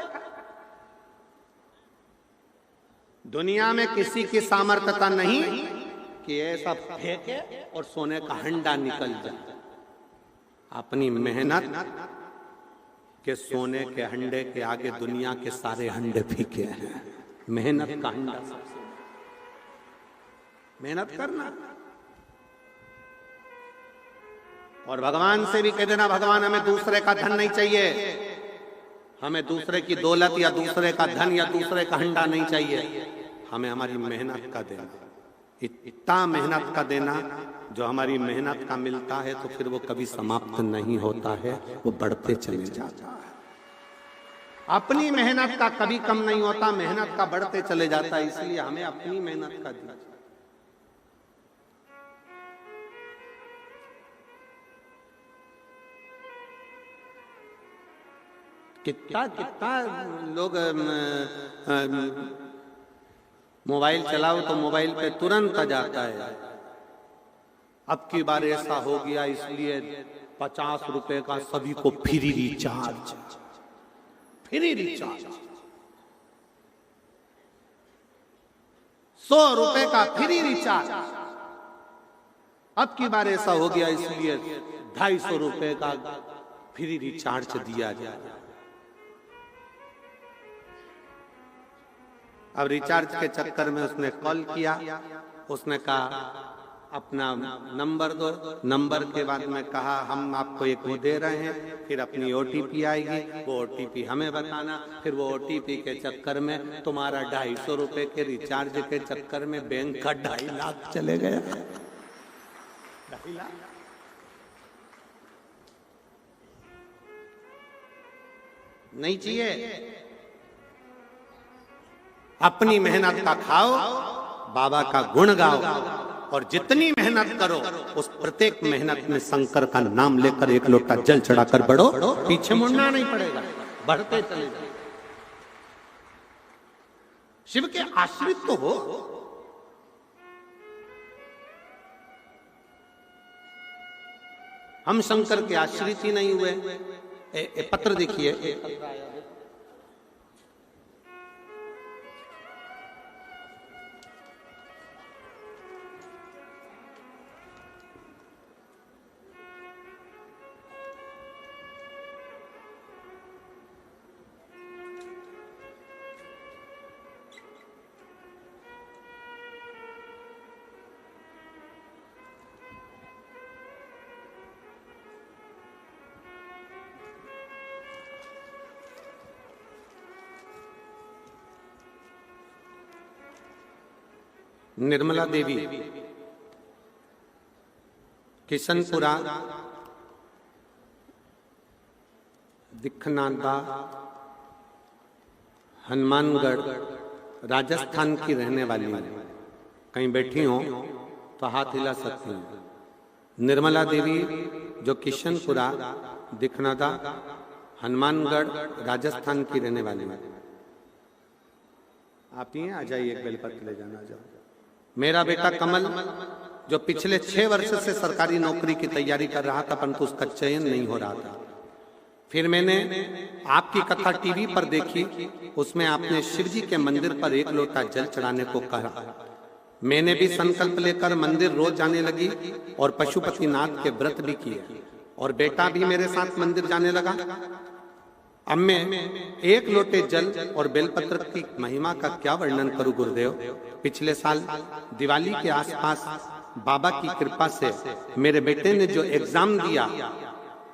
दुनिया में किसी की सामर्थ्यता नहीं कि ऐसा फेंके और सोने का हंडा निकल जाए। अपनी मेहनत के सोने के हंडे के आगे दुनिया के सारे हंडे फीके हैं। मेहनत का हंडा, मेहनत करना। और भगवान से भी कह देना, भगवान हमें दूसरे का धन नहीं चाहिए, हमें दूसरे की दौलत या दूसरे का धन या दूसरे का हंडा नहीं चाहिए, हमें हमारी मेहनत का देना। इतना मेहनत का देना जो हमारी मेहनत का मिलता है तो फिर वो कभी समाप्त नहीं होता है, वो बढ़ते चले जाता है। अपनी मेहनत का कभी कम नहीं होता, मेहनत का बढ़ते चले जाता है। इसलिए हमें अपनी मेहनत का देना। कितना कितना लोग मोबाइल चलाओ तो मोबाइल पे तुरंत आ जाता है, अब की बार ऐसा हो गया इसलिए 50 रुपए का सभी को फ्री रिचार्ज, फ्री रिचार्ज, 100 रुपए का फ्री रिचार्ज। अब की बार ऐसा हो गया इसलिए 250 रुपए का फ्री रिचार्ज दिया जाए। अब रिचार्ज के चक्कर में उसने कॉल किया, उसने कहा अपना नंबर दो, नंबर के बाद में कहा हम आपको एक वो दे रहे हैं, फिर अपनी OTP आएगी, वो OTP हमें बताना, फिर वो OTP के चक्कर में तुम्हारा 250 रुपए के रिचार्ज के चक्कर में बैंक का 2.5 लाख चले गया। 2.5 लाख नहीं चाहिए। अपनी मेहनत का खाओ, बाबा का गुण गाओ, और जितनी मेहनत करो उस प्रत्येक मेहनत में शंकर का नाम लेकर एक लोटा जल चढ़ाकर बढ़ो, पीछे मुड़ना नहीं पड़ेगा, बढ़ते चले जाओ। शिव के आश्रित तो हो। हम शंकर के आश्रित ही नहीं हुए। पत्र देखिए, निर्मला देवी, किशनपुरा, दिखनांदा, हनुमानगढ़, राजस्थान की रहने वाली है। कहीं बैठी हो तो हाथ हिला सकती हैं। निर्मला देवी जो किशनपुरा दिखनादा हनुमानगढ़ राजस्थान की रहने वाली है। आप ही हैं, आ जाइए, एक बेलपत्र ले जाना। जाओ। मेरा बेटा कमल जो पिछले 6 वर्ष से सरकारी नौकरी की तैयारी कर रहा था, परंतु उसका चयन नहीं हो रहा था। फिर मैंने आपकी कथा टीवी पर देखी, उसमें आपने शिव जी के मंदिर पर 1 लोटा जल चढ़ाने को कहा। मैंने भी संकल्प लेकर मंदिर रोज जाने लगी और पशुपतिनाथ के व्रत भी किए, और बेटा भी मेरे साथ मंदिर जाने लगा। अब मैं 1 लोटे जल और बेलपत्र की महिमा का क्या वर्णन करूं गुरुदेव। पिछले साल दिवाली के आसपास बाबा की कृपा से मेरे बेटे ने जो एग्जाम दिया,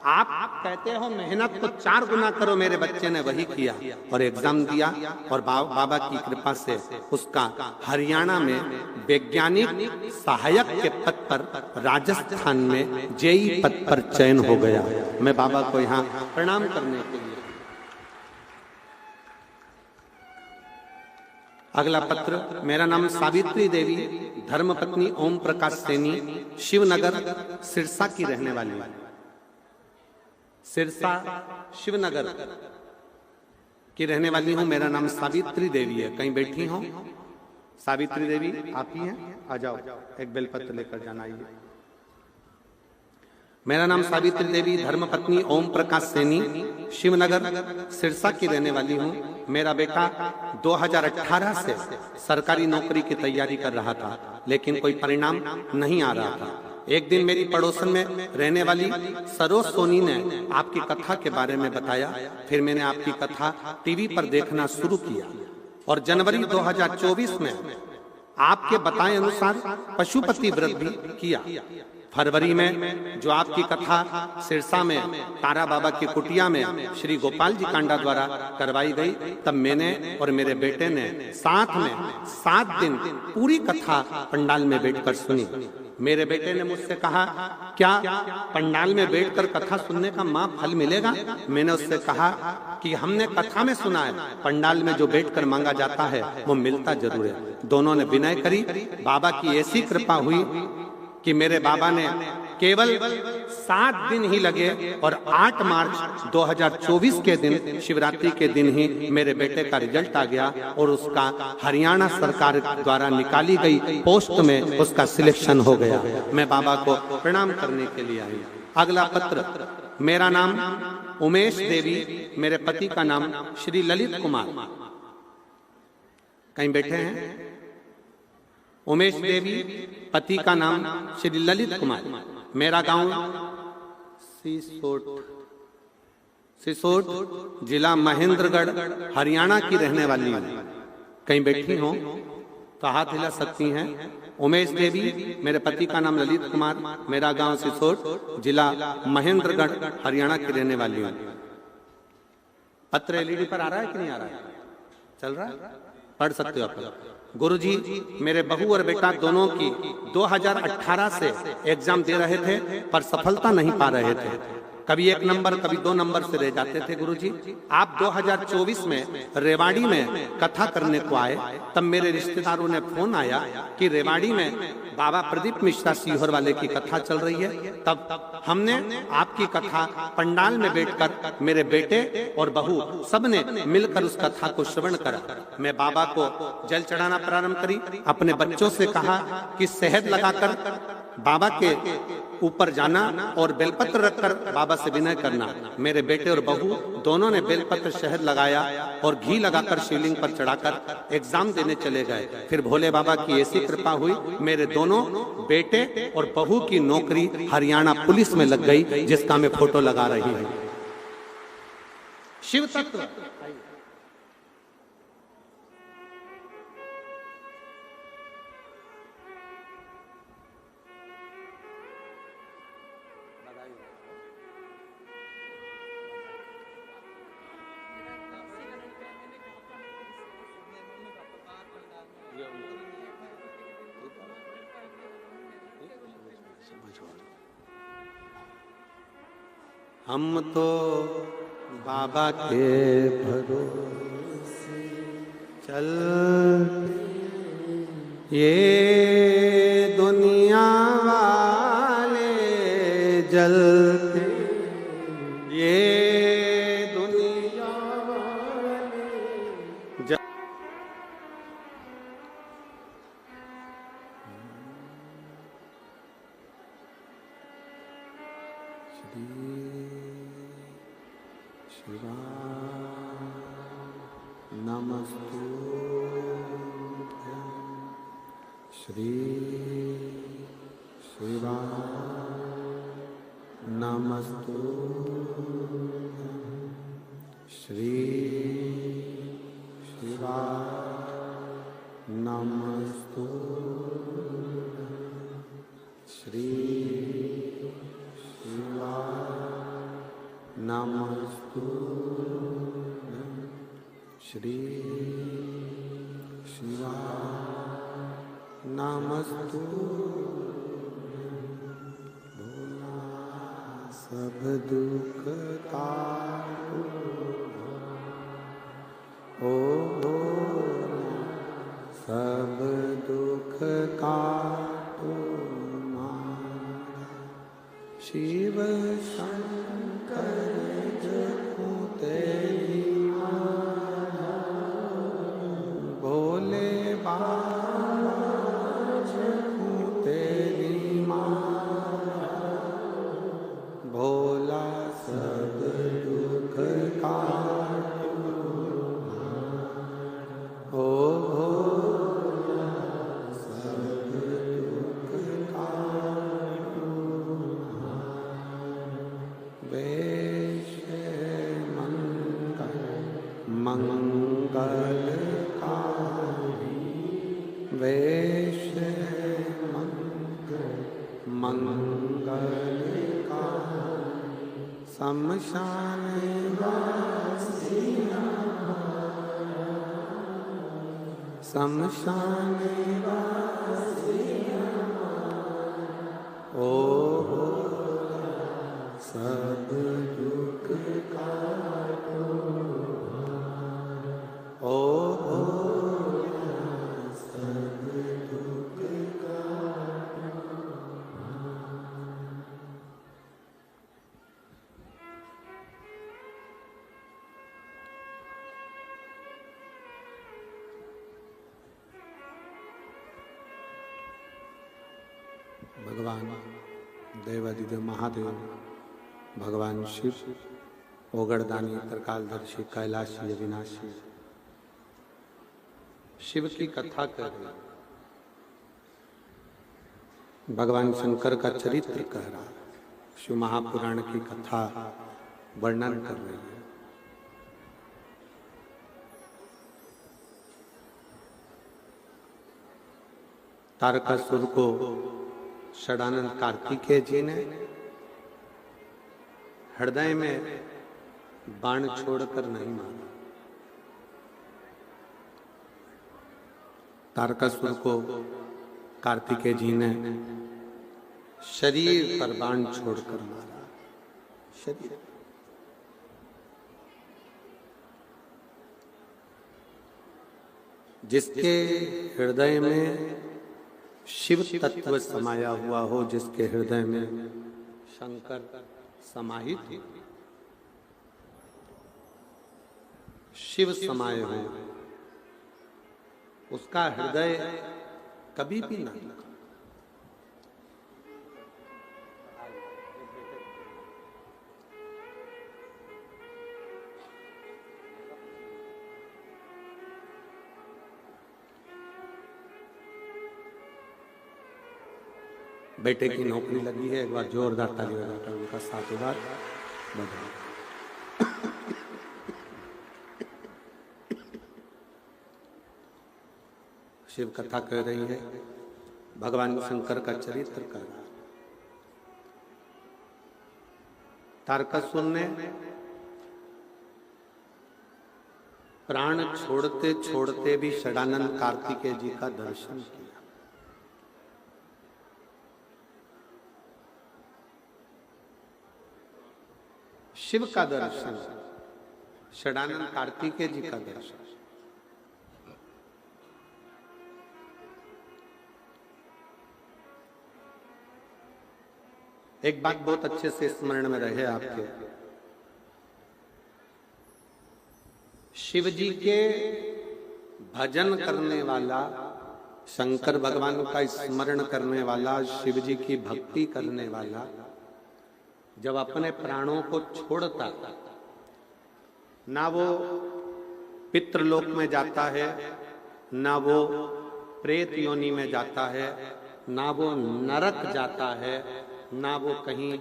आप कहते हो मेहनत को 4 गुना करो, मेरे बच्चे ने वही किया और एग्जाम दिया, और बाबा की कृपा से उसका हरियाणा में वैज्ञानिक सहायक के पद पर राजस्थान में जेई पद पर चयन हो गया। मैं बाबा को यहाँ प्रणाम करने के लिए। अगला पत्र, मेरा नाम सावित्री देवी, धर्मपत्नी ओम प्रकाश सैनी, शिवनगर सिरसा की रहने वाली है। सिरसा शिवनगर की रहने वाली हूं। मेरा नाम सावित्री देवी है। कहीं बैठी हो सावित्री देवी? आप ही हैं, आ जाओ, एक बेलपत्र लेकर जाना। आइए। मेरा नाम सावित्री देवी, धर्मपत्नी ओम प्रकाश सैनी, शिवनगर सिरसा की रहने वाली हूं। मेरा बेटा 2018 से सरकारी नौकरी की तैयारी कर रहा था, लेकिन कोई परिणाम नहीं आ रहा था। एक दिन मेरी पड़ोसन में रहने वाली सरोज सोनी ने आपकी कथा के बारे में बताया। फिर मैंने आपकी कथा टीवी पर देखना शुरू किया, और जनवरी 2024 में आपके बताए अनुसार पशुपति व्रत भी किया। फरवरी में जो आपकी कथा सिरसा में तारा बाबा की कुटिया में श्री गोपाल जी कांडा द्वारा करवाई गई, तब मैंने और मेरे बेटे ने साथ में 7 दिन पूरी कथा पंडाल में बैठकर सुनी। मेरे बेटे ने मुझसे कहा, क्या पंडाल में बैठकर कथा सुनने का मां फल मिलेगा? मैंने उससे कहा कि हमने कथा में सुना है, पंडाल में जो बैठकर मांगा जाता है वो मिलता जरूर है। दोनों ने विनय करी। बाबा की ऐसी कृपा हुई कि मेरे बाबा ने केवल 7 दिन ही लगे, और 8 मार्च 2024 के दिन, शिवरात्रि के दिन ही मेरे बेटे का रिजल्ट आ गया, और उसका हरियाणा सरकार द्वारा निकाली गई पोस्ट में उसका सिलेक्शन हो गया। मैं बाबा को प्रणाम करने के लिए आई। अगला पत्र, मेरा नाम उमेश देवी, मेरे पति का नाम श्री ललित कुमार। कहीं बैठे हैं? उमेश देवी, पति का नाम श्री ललित कुमार। मेरा गांव सिसोट, जिला महेंद्रगढ़, हरियाणा की रहने वाली हूं। कहीं बैठी हो तो हाथ हिला सकती हैं। उमेश देवी, मेरे पति का नाम ललित कुमार, मेरा गांव सिसोट, जिला महेंद्रगढ़, हरियाणा की रहने वाली हूं। पत्र एलईडी पर आ रहा है कि नहीं आ रहा है? चल रहा है, पढ़ सकते हो आप। गुरुजी, मेरे बहू और बेटा दोनों की 2018 से एग्जाम दे रहे थे, पर सफलता नहीं पा रहे थे। कभी 1 नंबर, कभी 2 नंबर से रह जाते थे। गुरुजी, आप 2024 में रेवाड़ी में कथा करने को आए, तब मेरे रिश्तेदारों ने फोन आया कि रेवाड़ी में बाबा प्रदीप मिश्रा सीहोर वाले की कथा चल रही है। तब हमने आपकी कथा पंडाल में बैठकर मेरे बेटे और बहू सबने मिलकर उस कथा को श्रवण करा। मैं बाबा को जल चढ़ाना प्रारंभ करी। अपने बच्चों से कहा कि शहद लगाकर बाबा के ऊपर जाना और बेलपत्र रखकर बाबा से विनय करना। मेरे बेटे और बहू दोनों ने बेलपत्र शहद लगाया और घी लगाकर शिवलिंग पर चढ़ाकर एग्जाम देने चले गए। फिर भोले बाबा की ऐसी कृपा हुई, मेरे दोनों बेटे और बहू की नौकरी हरियाणा पुलिस में लग गई, जिसका मैं फोटो लगा रही हूं। शिव तत्व हम तो बाबा के भरोसे चल, ये दुनिया वाले जल ये दुनिया श्री शिवाय नमस्तुभ्यं श्री शिवाय नमस्तुभ्यं श्री शिवाय नमस्तुभ्यं श्री नमस्तुभ्यं श्री शिवाय नमस्तुभ्यं भोला सब दुख काटो ओ भोला सब दुख काटो शिव शंकर जपो तेरी माला भोले बाबा जपो तेरी माला भोला सब दुख काटो ओ भोला सब दुख काटो वैश्य मंगलकारी वैश्य मंगलकारी शमशान वासी शमशान वासी ओ सब दुख काटो ओ सब दुख काटो भगवान देवादिदेव महादेव भगवान शिव ओगड़दानी त्रिकालदर्शी कैलाशी अविनाशी शिव की कथा कर रही भगवान शंकर का चरित्र कह रहा शिव महापुराण की कथा वर्णन कर रही है। तारकासुर को षडानंद कार्तिकेय जी ने हृदय में बाण छोड़कर नहीं मारा। तारकासुर को कार्तिकेय जी ने शरीर पर बाण छोड़कर मारा। शरीर जिसके हृदय में शिव तत्व समाया हुआ हो, जिसके हृदय में शंकर समाहित शिव समाये हो, उसका हृदय कभी भी ना दुखा। बेटे की नौकरी लगी है, एक बार जोरदार ताली बजाकर उनका साधुवाद बजाओ। शिव कथा कह रही है, भगवान शंकर का चरित्र कर रहा है। तारकासुर ने प्राण छोड़ते छोड़ते भी षडानंद कार्तिकेय जी का दर्शन किया। शिव का दर्शन, षडानंद कार्तिकेय जी का दर्शन। एक बात बहुत अच्छे से स्मरण में रहे आपके, शिव जी के भजन करने वाला, शंकर भगवान का स्मरण करने वाला, शिव जी की भक्ति करने वाला जब अपने प्राणों को छोड़ता, ना वो पितृलोक में जाता है, ना वो प्रेत योनि में जाता है, ना वो नरक जाता है, ना वो कहीं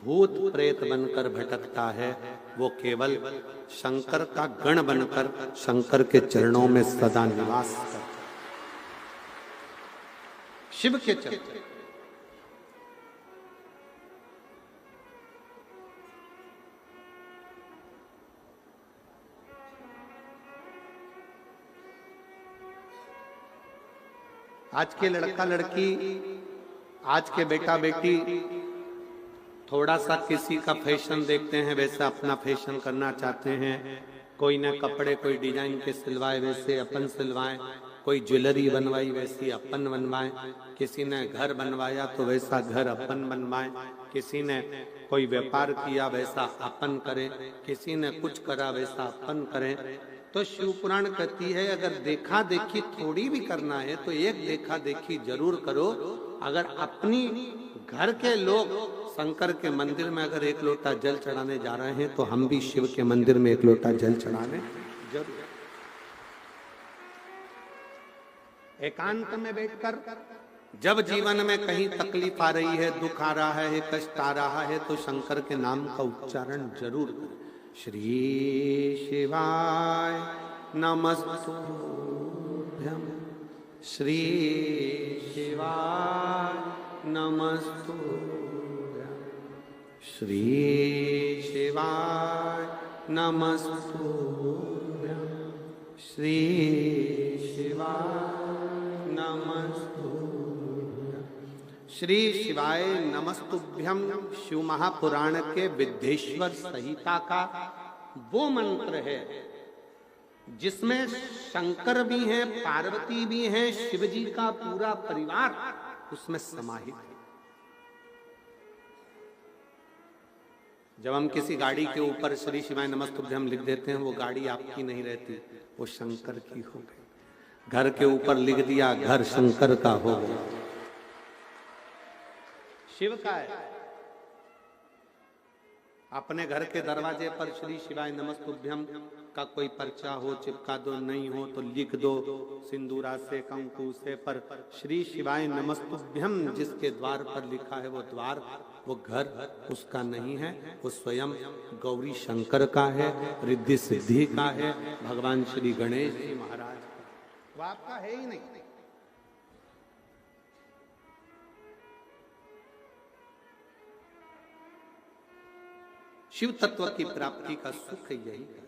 भूत प्रेत बनकर भटकता है। वो केवल शंकर का गण बनकर शंकर के चरणों में सदा निवास करता है, शिव के चरण। आज के लड़का लड़की, आज के बेटा बेटी थोड़ा सा किसी का फैशन देखते हैं, वैसा अपना फैशन करना चाहते हैं। कोई ने कपड़े कोई डिजाइन के सिलवाए, वैसे अपन सिलवाएं। कोई ज्वेलरी बनवाई, वैसी अपन बनवाएं। किसी ने घर बनवाया तो वैसा घर अपन बनवाएं। किसी ने कोई व्यापार किया, वैसा अपन करें। किसी ने कुछ करा, वैसा अपन करें। तो शिव पुराण कहती है, अगर देखा देखी थोड़ी भी करना है तो एक देखा देखी जरूर करो। अगर अपनी घर के लोग शंकर के मंदिर में अगर एक लोटा जल चढ़ाने जा रहे हैं, तो हम भी शिव के मंदिर में एक लोटा जल चढ़ाने जरूर। एकांत में बैठकर जब जीवन में कहीं तकलीफ आ रही है, दुख आ रहा है, कष्ट आ रहा है, तो शंकर के नाम का उच्चारण जरूर करें। श्री शिवाय नमस्तुभ्यं, श्री शिवाय नमस्तुभ्यं, श्री शिवाय नमस्तुभ्यं, श्री शिवाय नमस्तुभ्यं। श्री शिवाय नमस्तुभ्यम शिव महापुराण के विद्येश्वर संहिता का वो मंत्र है जिसमें शंकर भी हैं, पार्वती भी हैं, शिव जी का पूरा परिवार उसमें समाहित है। जब हम किसी गाड़ी के ऊपर श्री शिवाय नमस्तुभ्यम लिख देते हैं, वो गाड़ी आपकी नहीं रहती, वो शंकर की हो गई। घर के ऊपर लिख दिया, घर शंकर का हो गया, शिव का है। अपने घर के दरवाजे पर श्री शिवाय नमस्तुभ्यम का कोई पर्चा हो, चिपका दो, नहीं हो तो लिख दो सिंदूरा से, कंकु से, पर श्री शिवाय नमस्तुभ्यम जिसके द्वार पर लिखा है, वो द्वार, वो घर उसका नहीं है, वो स्वयं गौरी शंकर का है, रिद्धि सिद्धि का है, भगवान श्री गणेश जी महाराज का, वो आपका है ही नहीं। शिव तत्व की प्राप्ति का सुख यही है।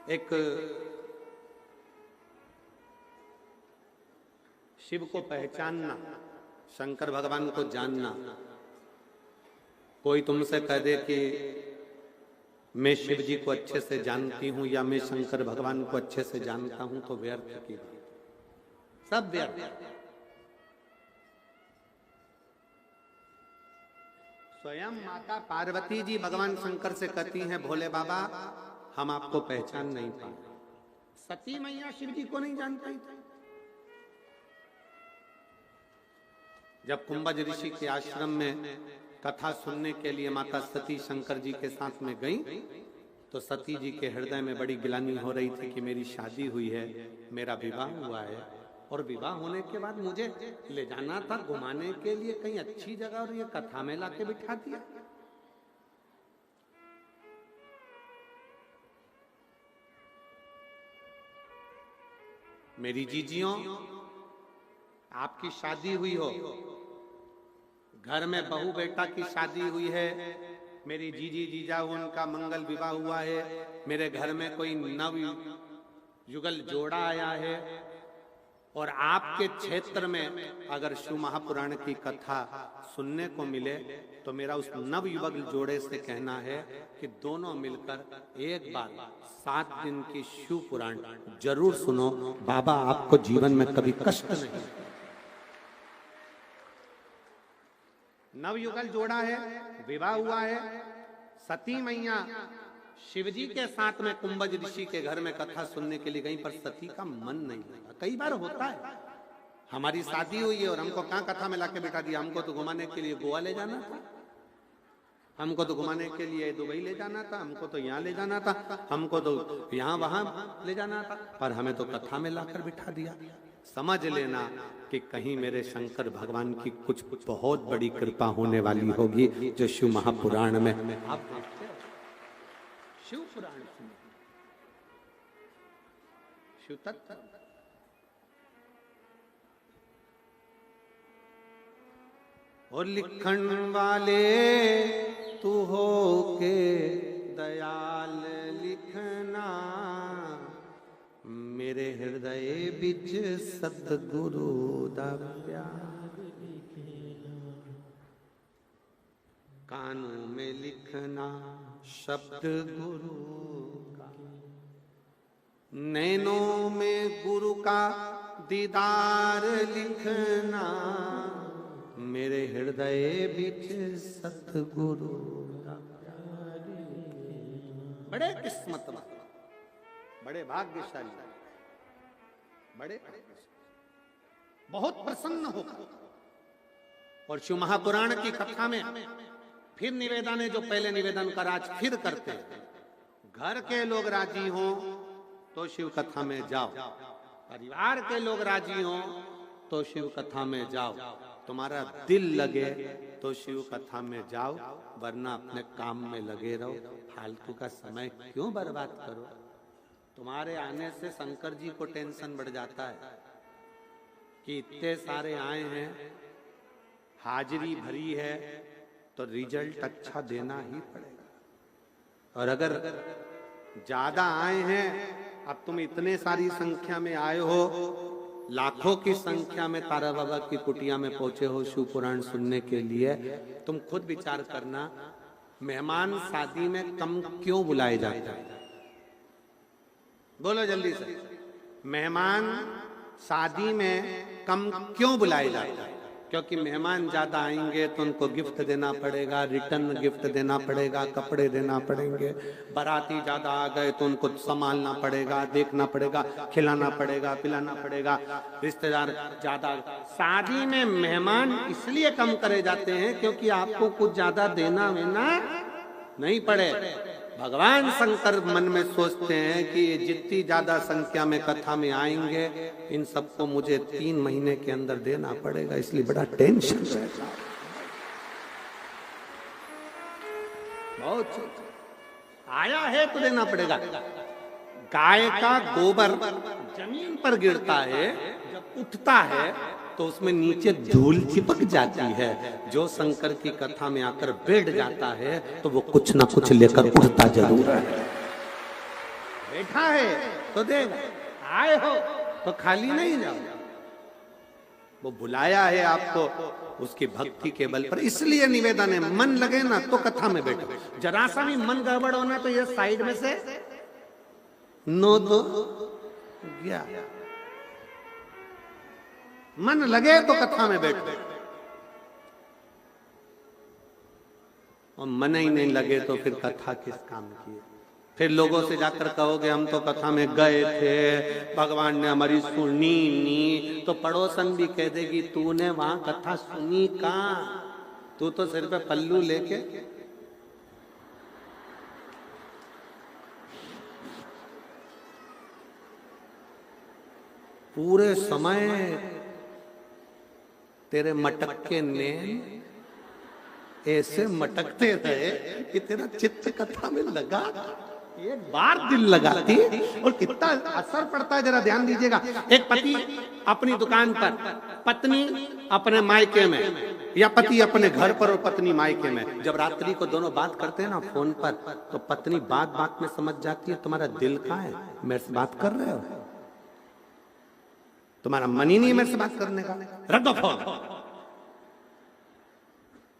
एक शिव को पहचानना, शंकर भगवान को जानना। कोई तुमसे कह दे कि मैं शिव जी को अच्छे से जानती हूं या मैं शंकर भगवान को अच्छे से जानता हूं, तो व्यर्थ की बात, सब व्यर्थ। स्वयं माता पार्वती जी भगवान शंकर से कहती हैं, भोले बाबा हम आपको पहचान नहीं पाए। सती मैया शिव जी को नहीं जान पाई थी। जब कुंभज ऋषि के आश्रम में कथा सुनने के लिए माता सती शंकर जी के साथ में गई, तो सती जी के हृदय में बड़ी गिलानी हो रही थी कि मेरी शादी हुई है, मेरा विवाह हुआ है, और विवाह होने के बाद मुझे ले जाना था घुमाने के लिए कहीं अच्छी जगह, और ये कथा में लाके बिठा दिया। मेरी जीजियों, आपकी शादी हुई हो, घर में बहू बेटा की शादी हुई है, मेरी जीजी जीजा उनका मंगल विवाह हुआ है, मेरे घर में कोई नव युगल जोड़ा आया है, और आपके क्षेत्र में अगर शिव महापुराण की कथा सुनने को मिले तो मेरा उस नव युवक जोड़े से कहना है कि दोनों मिलकर एक बार 7 दिन की शिव पुराण जरूर सुनो। बाबा आपको जीवन में कभी कष्ट नहीं। नवयुगल जोड़ा है, विवाह हुआ है, सती मैया शिवजी के साथ में कुंभज ऋषि के घर में कथा सुनने के लिए गई, पर सती का मन नहीं लगा। कई बार होता है, हमारी शादी हुई है और हमको कहाँ कथा में लाके बिठा दिया। हमको तो घुमाने के लिए गोवा ले जाना था, हमको तो घुमाने के लिए दुबई ले जाना था, हमको तो यहाँ ले जाना था, हमको तो यहाँ वहां ले जाना था, पर हमें तो कथा में लाकर बिठा दिया। समझ लेना कि कहीं मेरे शंकर भगवान की कुछ बहुत बड़ी कृपा होने वाली होगी, जो शिव महापुराण में आप देखते हो। शिव पुराण शिव तत्व और लिखण वाले तू हो के दयाल लिखना, मेरे हृदय बिच सतगुरु दा प्यार लिखना। कानों में लिखना शब्द गुरु का, नैनों में गुरु का दीदार लिखना, मेरे हृदय बिच सतगुरु का प्यार लिखना। बड़े किस्मत वाले, बड़े भाग्यशाली, बड़े बहुत प्रसन्न होकर। और शिव महापुराण की कथा में फिर निवेदन है, जो पहले निवेदन कर आज फिर करते हैं। घर के लोग राजी हों तो शिव कथा में जाओ, परिवार के लोग राजी हों तो शिव कथा में जाओ, तुम्हारा दिल लगे तो शिव कथा में जाओ, वरना अपने काम में लगे रहो। फालतू का समय क्यों बर्बाद करो। तुम्हारे आने से शंकर जी को टेंशन बढ़ जाता है कि इतने सारे आए हैं, हाजिरी भरी है, तो रिजल्ट अच्छा देना ही पड़ेगा। और अगर ज्यादा आए हैं, अब तुम इतने सारी संख्या में आए हो, लाखों की संख्या में तारा बाबा की कुटिया में पहुंचे हो शिव पुराण सुनने के लिए, तुम खुद विचार करना, मेहमान शादी में कम क्यों बुलाए जाते हैं? बोलो जल्दी से, मेहमान शादी में कम क्यों बुलाए जाते हैं? क्योंकि मेहमान ज्यादा आएंगे तो उनको गिफ्ट देना पड़ेगा, रिटर्न गिफ्ट देना पड़ेगा, कपड़े देना पड़ेंगे। बाराती ज्यादा आ गए तो उनको संभालना पड़ेगा, देखना पड़ेगा, खिलाना पड़ेगा, पिलाना पड़ेगा। रिश्तेदार ज्यादा, शादी में मेहमान इसलिए कम करे जाते हैं क्योंकि आपको कुछ ज्यादा देना वेना नहीं पड़े। भगवान शंकर मन में सोचते हैं कि जितनी ज्यादा संख्या में कथा में आएंगे, इन सबको मुझे 3 महीने के अंदर देना पड़ेगा, इसलिए बड़ा टेंशन रहता है। बहुत आया है तो देना पड़ेगा। गाय का गोबर जमीन पर गिरता है, जब उठता है तो उसमें नीचे धूल चिपक जाती है। जो शंकर की कथा में आकर बैठ जाता है तो वो कुछ ना कुछ लेकर उठता जरूर है। बैठा है तो देगा, आए हो तो खाली नहीं जाओ। वो बुलाया है आपको उसकी भक्ति के बल पर, इसलिए निवेदन है, मन लगे ना तो कथा में बैठो। जरा सा भी मन गड़बड़ होना तो ये साइड में से नो तो गया। मन लगे तो कथा में बैठो, और मन ही नहीं लगे तो फिर कथा किस काम की? फिर लोगों से जाकर कहोगे हम तो कथा में गए थे, भगवान ने हमारी सुनी नहीं, तो पड़ोसन भी कह देगी तूने वहां कथा सुनी कहाँ? तू तो सिर पे पल्लू लेके। पूरे समय तेरे मटके ने ऐसे मटकते रहे कि तेरा चित्त कथा में लगा। एक बार दिल लगाती और कितना असर पड़ता है, जरा ध्यान दीजिएगा। एक पति अपनी दुकान पर, पत्नी अपने मायके में, या पति अपने घर पर और पत्नी मायके में, जब रात्रि को दोनों बात करते हैं ना फोन पर, तो पत्नी बात बात में समझ जाती है तुम्हारा दिल कहाँ है, मेरे से बात कर रहे हो। तुम्हारा मन ही नहीं है मेरे से बात करने का, रख दो फोन।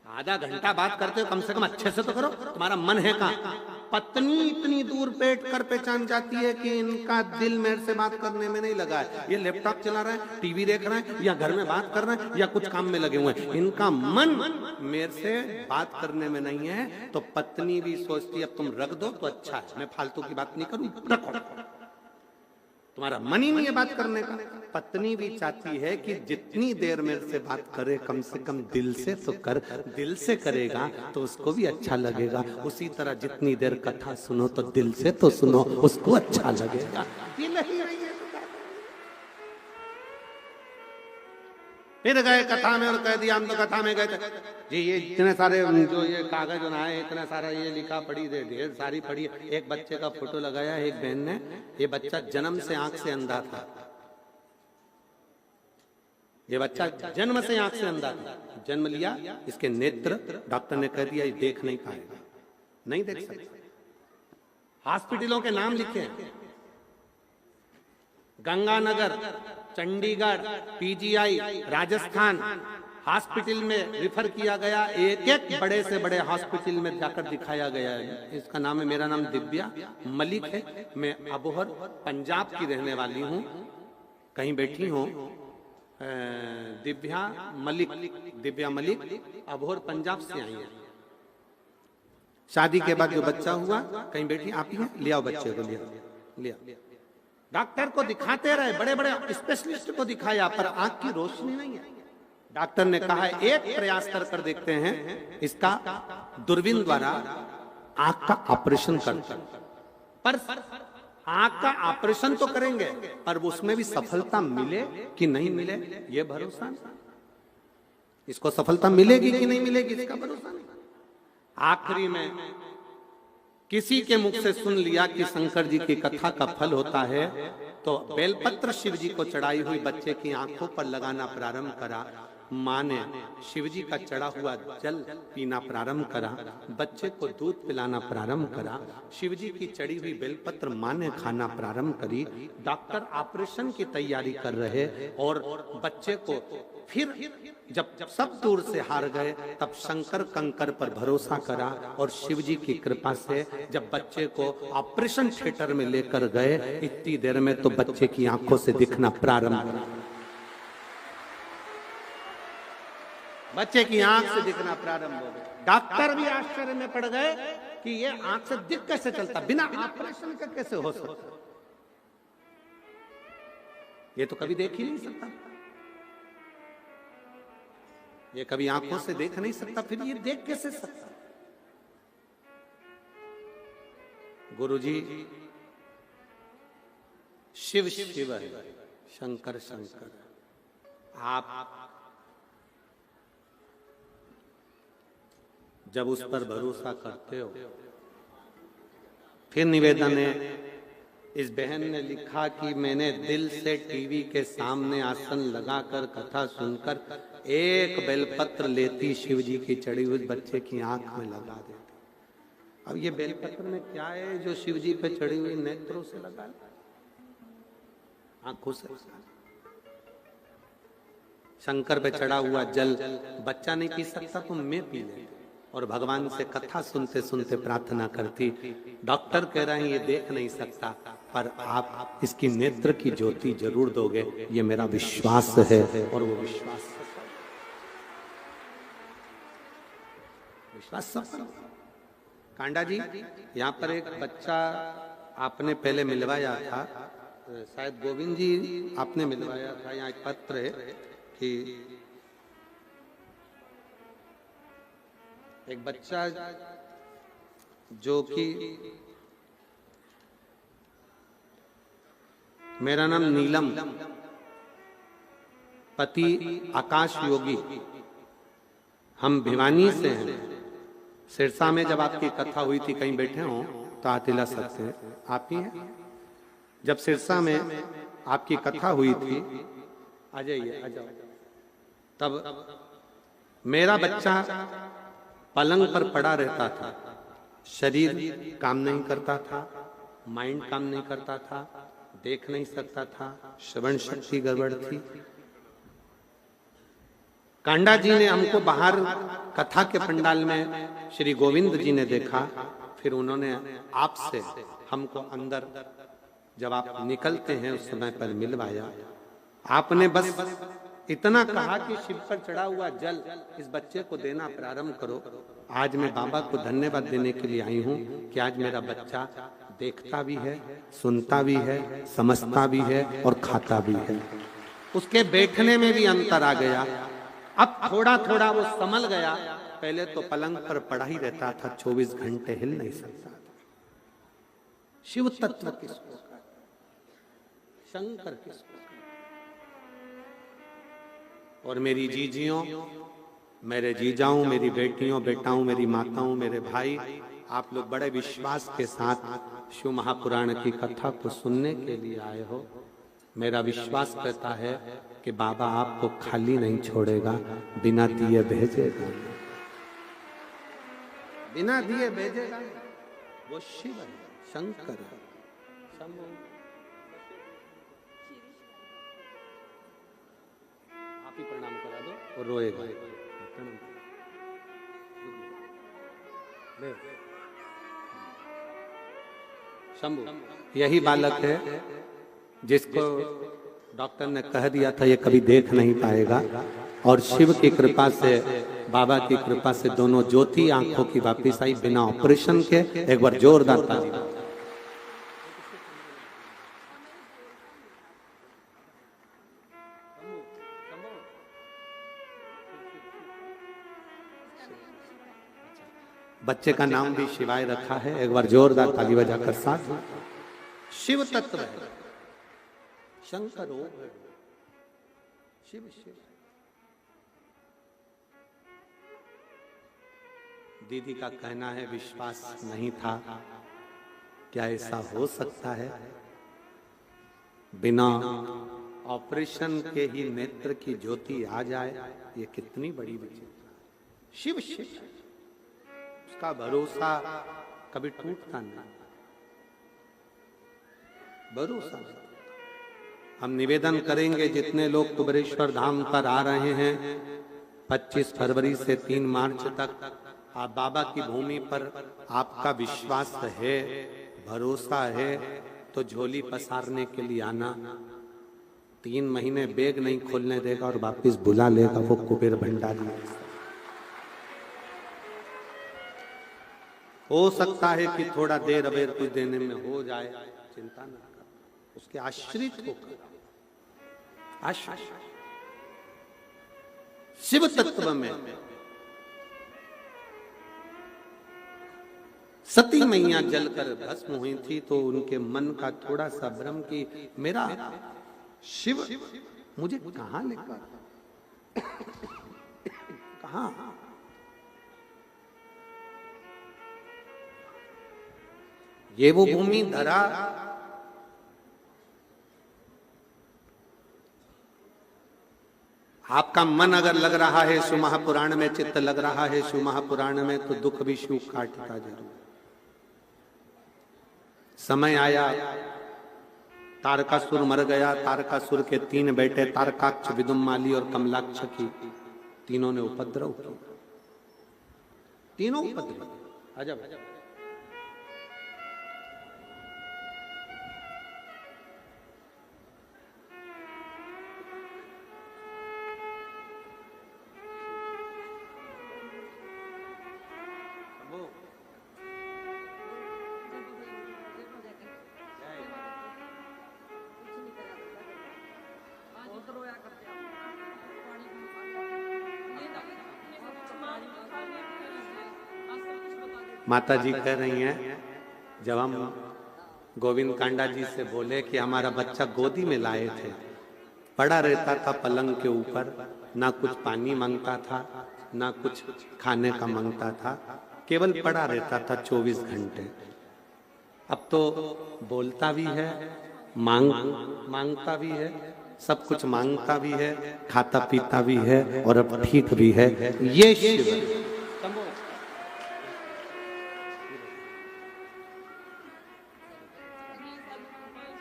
आधा घंटा बात करते हो, कम से कम अच्छे से तो करो। तुम्हारा मन है कहाँ? पत्नी इतनी दूर बैठ कर पहचान जाती है कि इनका दिल मेरे से बात करने में नहीं लगा है, ये लैपटॉप चला रहा है, टीवी देख रहा है, या घर में बात कर रहा है, या कुछ काम में लगे हुए हैं। इनका मन मेरे से बात करने में नहीं है, तो पत्नी भी सोचती है अब तुम रख दो तो अच्छा है, मैं फालतू की बात नहीं करूं, रखो। तुम्हारा मन ही नहीं है बात करने का। पत्नी भी चाहती है कि जितनी देर मेरे से बात करे कम से कम दिल से तो कर, दिल से करेगा तो उसको भी अच्छा लगेगा। उसी तरह जितनी देर कथा सुनो तो दिल से तो सुनो, उसको अच्छा लगेगा। दिल ही नहीं है। फिर गए कथा में और कह दिया हम तो कथा में गए थे जी, ये इतने सारे जो ये कागज बनाए, इतना सारा ये लिखा पढ़ी, ढेर सारी पढ़ी। एक बच्चे का फोटो लगाया एक बहन ने, ये बच्चा जन्म से आंख से अंधा था, ये बच्चा जन्म से आंख से अंधा था। जन्म लिया, इसके नेत्र डॉक्टर ने कह दिया ये देख नहीं पाएगा, नहीं देख सकता। हॉस्पिटलों के नाम लिखे हैं, गंगानगर, चंडीगढ़, पीजीआई, राजस्थान हॉस्पिटल में रिफर किया गया। एक एक बड़े से बड़े हॉस्पिटल में जाकर दिखाया गया है। इसका नाम है, मेरा नाम दिव्या मलिक है, मैं अबोहर पंजाब की रहने वाली हूँ। कहीं बैठी हूँ, दिव्या मलिक अबोहर पंजाब से आई है। शादी के बाद जो बच्चा हुआ, कहीं बैठी आप ही हैं, ले आओ बच्चे को, लिया। डॉक्टर को दिखाते रहे, बड़े बड़े स्पेशलिस्ट को दिखाया, पर आंख की रोशनी नहीं है। डॉक्टर ने कहा एक प्रयास कर देखते हैं, इसका दूरबीन द्वारा आंख का ऑपरेशन करते हैं। पर आंख का ऑपरेशन तो करेंगे, पर उसमें भी सफलता मिले कि नहीं मिले ये भरोसा नहीं। इसको सफलता मिलेगी कि नहीं मिलेगी इसका भरोसा नहीं। आखिरी में किसी के मुख से सुन लिया कि शंकर जी की कथा का फल होता है, तो बेलपत्र शिव जी को चढ़ाई हुई बच्चे की आंखों पर लगाना प्रारंभ करा। माँ ने शिव जी का चढ़ा हुआ जल पीना प्रारंभ करा, बच्चे को दूध पिलाना प्रारंभ करा। शिव जी की चढ़ी हुई बेलपत्र माँ ने खाना प्रारंभ करी। डॉक्टर ऑपरेशन की तैयारी कर रहे, और बच्चे को फिर जब सब दूर से हार गए, तब शंकर कंकर पर भरोसा करा, और शिव जी की कृपा से जब बच्चे को ऑपरेशन थिएटर में लेकर गए, इतनी देर में तो बच्चे की आंखों से दिखना प्रारंभ हुआ। बच्चे की आंख से दिखना प्रारंभ हो गया। डॉक्टर भी आश्चर्य में पड़ गए कि ये आंख से दिख कैसे चलता, बिना ऑपरेशन के कैसे हो सकता, ये तो कभी देख ही नहीं सकता, ये कभी आंखों से देख नहीं सकता, फिर ये देख कैसे सकता। गुरुजी शिव शिव है, शंकर शंकर। आप जब उस पर भरोसा करते हो, फिर निवेदन है, इस बहन ने लिखा कि मैंने दिल से टीवी के सामने आसन लगाकर कथा सुनकर एक बेलपत्र लेती, शिव जी की चढ़ी हुई बच्चे की आंख में लगा देती। अब ये बेलपत्र में क्या है जो शिव जी पे चढ़ी हुई नेत्रों से लगा, आंखों से? शंकर पे चढ़ा हुआ जल बच्चा नहीं पी सकता तो मैं पी लेती, और भगवान से कथा सुनते सुनते प्रार्थना करती। डॉक्टर कह रहे हैं ये देख नहीं सकता, पर आप इसकी नेत्र की ज्योति जरूर दोगे, ये मेरा विश्वास है। और वो विश्वास सफल। कांडा जी, यहाँ पर एक बच्चा आपने पहले मिलवाया था, शायद गोविंद जी आपने मिलवाया था। यहाँ एक पत्र है कि एक बच्चा जो कि मेरा नाम नीलम, पति आकाश योगी, हम भिवानी से हैं। सिरसा में जब आपकी कथा हुई थी, कहीं बैठे हो तो आतिला सकते हैं, आप ही हैं। जब सिरसा में आपकी कथा हुई थी, आ जाइए, आ जाओ। तब मेरा बच्चा पलंग पर पड़ा रहता था, शरीर काम नहीं करता था, माइंड काम नहीं करता था, देख नहीं सकता था, श्रवण शक्ति गड़बड़ थी। कांडा जी ने हमको बाहर कथा के पंडाल में श्री गोविंद जी ने देखा, फिर उन्होंने आपसे हमको अंदर जब आप निकलते हैं उस समय पर मिलवाया। आपने बस इतना कहा कि शिव पर चढ़ा हुआ जल इस बच्चे को देना प्रारंभ करो। आज मैं बाबा को धन्यवाद देने के लिए आई हूँ कि आज मेरा बच्चा देखता भी है, सुनता भी है, समझता भी है और खाता भी है। उसके बैठने में भी अंतर आ गया। अब थोड़ा थोड़ा वो संभल गया। पहले तो पलंग पर पड़ा ही रहता था, 24 घंटे हिल नहीं सकता था। शिव तत्व किसको कहते? शंकर किसको? और मेरी जीजियों, मेरे जीजाओं, मेरी बेटियों, बेटाओं, मेरी माताओं, मेरे भाई, आप लोग बड़े विश्वास के साथ शिव महापुराण की कथा को सुनने के लिए आए हो। मेरा विश्वास कहता है कि बाबा आपको खाली नहीं छोड़ेगा, बिना दिए भेजेगा, बिना दिए भेजेगा। वो शिव है, शंकर है। आप ही प्रणाम करा दो और रोएगा। शंभु यही बालक है जिसको डॉक्टर ने कह दिया था ये कभी देख नहीं पाएगा, और शिव की कृपा से, बाबा की कृपा से दोनों ज्योति आंखों की वापिस आई बिना ऑपरेशन के। एक बार जोरदार ताली। बच्चे का नाम भी शिवाय रखा है। एक बार जोरदार ताली बजाकर साथ। शिव तत्व है, शंकर ओम है, शिव शिव। दीदी का कहना है विश्वास नहीं था, क्या ऐसा हो सकता है? बिना ऑपरेशन के ही नेत्र की ज्योति आ जाए, ये कितनी बड़ी विचित्र। शिव शिव, उसका भरोसा कभी टूटता नहीं, भरोसा। हम निवेदन करेंगे जितने लोग कुबेरेश्वर धाम पर आ रहे हैं 25 फरवरी से 3 मार्च तक, आप बाबा की भूमि पर आपका विश्वास है, भरोसा है, तो झोली पसारने के लिए आना। 3 महीने बैग नहीं खोलने देगा और वापिस बुला लेगा वो कुबेर भंडारी। हो सकता है कि थोड़ा देर अबेर कुछ देने में हो जाए, चिंता न कर, उसके आश्रित होकर। शिव तत्व में सती मैया जलकर भस्म हुई थी, तो उनके मन का थोड़ा सा भ्रम कि मेरा शिव मुझे कहां लेकर, कहां? ये वो भूमि धरा आपका मन अगर लग रहा है शिव महापुराण में, चित्त लग रहा है शिव महापुराण में, तो दुख भी शिव काटता जरूर। समय आया, तारकासुर मर गया। तारकासुर के 3 बेटे तारकाक्ष, विदुम्माली और कमलाक्ष की, तीनों ने उपद्रव किया। तीनों उपद्रव अजब। माता जी कह रही हैं, जब हम गोविंद कांडा जी से बोले कि हमारा बच्चा गोदी में लाए थे, पड़ा रहता था पलंग के ऊपर, ना कुछ पानी मांगता था, ना कुछ खाने का मांगता था, केवल पड़ा रहता था 24 घंटे। अब तो बोलता भी है, मांगता भी है, सब कुछ मांगता भी है, खाता पीता भी है और अब ठीक भी है। ये शिव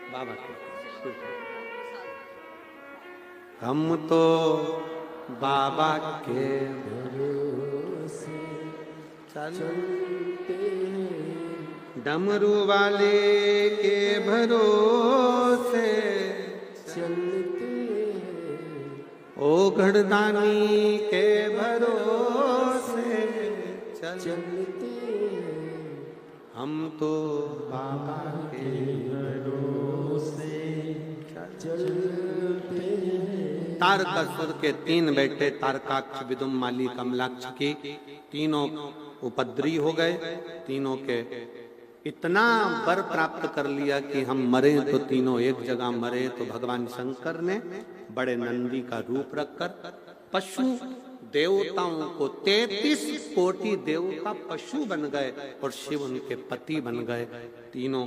बाबा हम तो बाबा के भरोसे चलते हैं, डमरू वाले के भरोसे चलते हैं, ओ घड़दानी के भरोसे चलते हैं, हम तो बाबा के भरोसे चलते हैं। तारकासुर के 3 बेटे तारकाक्ष, विदुम, माली, कमलाक्ष की तीनों उपद्री हो गए। तीनों के इतना वर प्राप्त कर लिया कि हम मरे तो तीनों एक जगह मरे। तो भगवान शंकर ने बड़े नंदी का रूप रखकर पशु देवताओं को 33 कोटि देवता पशु बन गए और शिव उनके पति बन गए। तीनों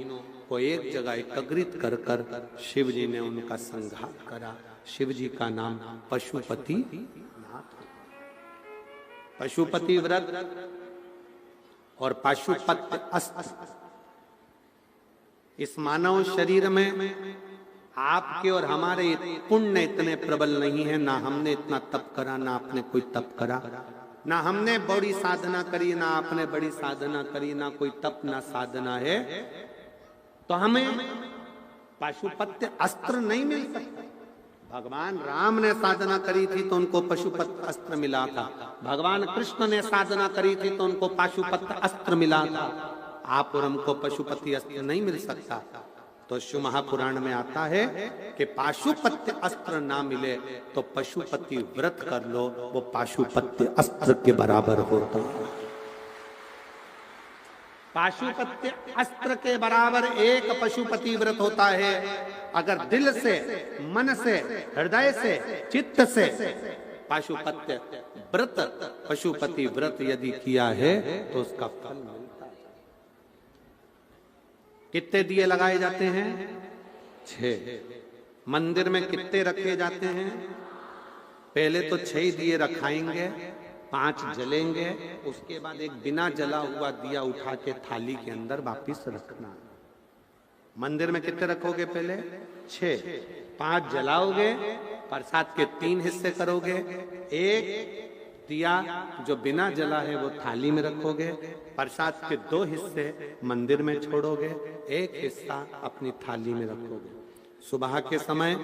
को एक जगह एकत्रित कर कर शिव जी ने उनका संहार करा। शिव जी का नाम पशुपति नाथ। पशुपति व्रत और पाशुपत्य अस्त्र इस मानव शरीर में आपके और हमारे पुण्य इतने प्रबल नहीं है। ना हमने इतना तप करा, ना आपने कोई तप करा, ना हमने बड़ी साधना करी, ना आपने बड़ी साधना करी, ना कोई तप ना साधना है, तो हमें पाशुपत्य अस्त्र नहीं मिल सकता। भगवान राम ने साधना करी थी तो उनको पशुपत्य अस्त्र मिला था। भगवान कृष्ण ने साधना करी थी तो उनको पाशुपत्य अस्त्र मिला था। आप और हमको पशुपति अस्त्र नहीं मिल सकता। तो शिव महापुराण में आता है कि पाशुपत्य अस्त्र ना मिले तो पशुपति व्रत कर लो, वो पाशुपत्य अस्त्र के बराबर होता है। पाशुपत्य अस्त्र के बराबर एक पशुपति व्रत होता है। अगर दिल से, मन से, हृदय से, चित्त से पाशुपत्य व्रत, पशुपति व्रत यदि किया है तो उसका फल मिलता है। कितने दिए लगाए जाते हैं? 6। मंदिर में कितने रखे जाते हैं? पहले तो 6 दिए रखाएंगे, 5 जलेंगे, उसके बाद एक बिना जला हुआ दिया उठा के थाली के अंदर वापिस रखना। मंदिर में कितने रखोगे? पहले 6, 5 जलाओगे, प्रसाद के 3 हिस्से करोगे, एक दिया जो बिना जला है वो थाली में रखोगे, प्रसाद के 2 हिस्से मंदिर में छोड़ोगे, एक हिस्सा अपनी थाली में रखोगे। सुबह के समय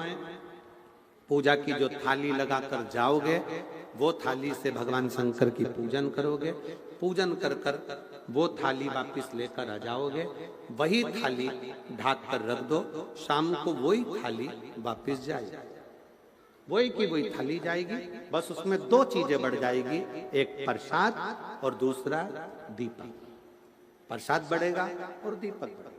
पूजा की जो थाली लगाकर जाओगे वो थाली से भगवान शंकर की पूजन करोगे। पूजन कर कर वो थाली वापिस लेकर आ जाओगे, वही थाली ढाक कर रख दो। शाम को वही थाली वापिस जाएगी, वही की वही थाली जाएगी। बस उसमें 2 चीजें बढ़ जाएगी, एक प्रसाद और दूसरा दीपक। प्रसाद बढ़ेगा और दीपक बढ़ेगा।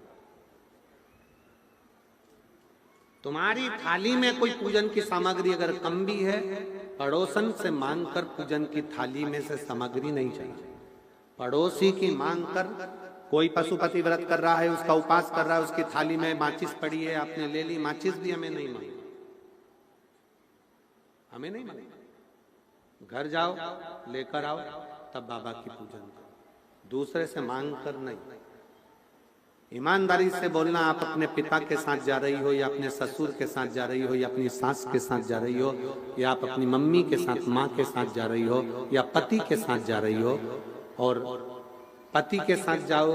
तुम्हारी थाली में कोई पूजन की सामग्री अगर कम भी है, पड़ोसन से मांगकर पूजन की थाली में से सामग्री नहीं चाहिए। पड़ोसी की मांग कर, कोई पशुपति व्रत कर रहा है, उसका उपास कर रहा है, उसकी थाली में माचिस पड़ी है, आपने ले ली, माचिस भी हमें नहीं मांगी, हमें नहीं मांगी। घर जाओ, लेकर आओ, तब बाबा की पूजन करो, दूसरे से मांग कर नहीं। ईमानदारी से बोलना, आप अपने पिता के साथ जा रही हो या अपने ससुर के साथ जा रही हो या अपनी सास के साथ जा रही हो या आप अपनी मम्मी के साथ, माँ के साथ जा रही हो या पति के साथ जा रही हो, और पति के साथ जाओ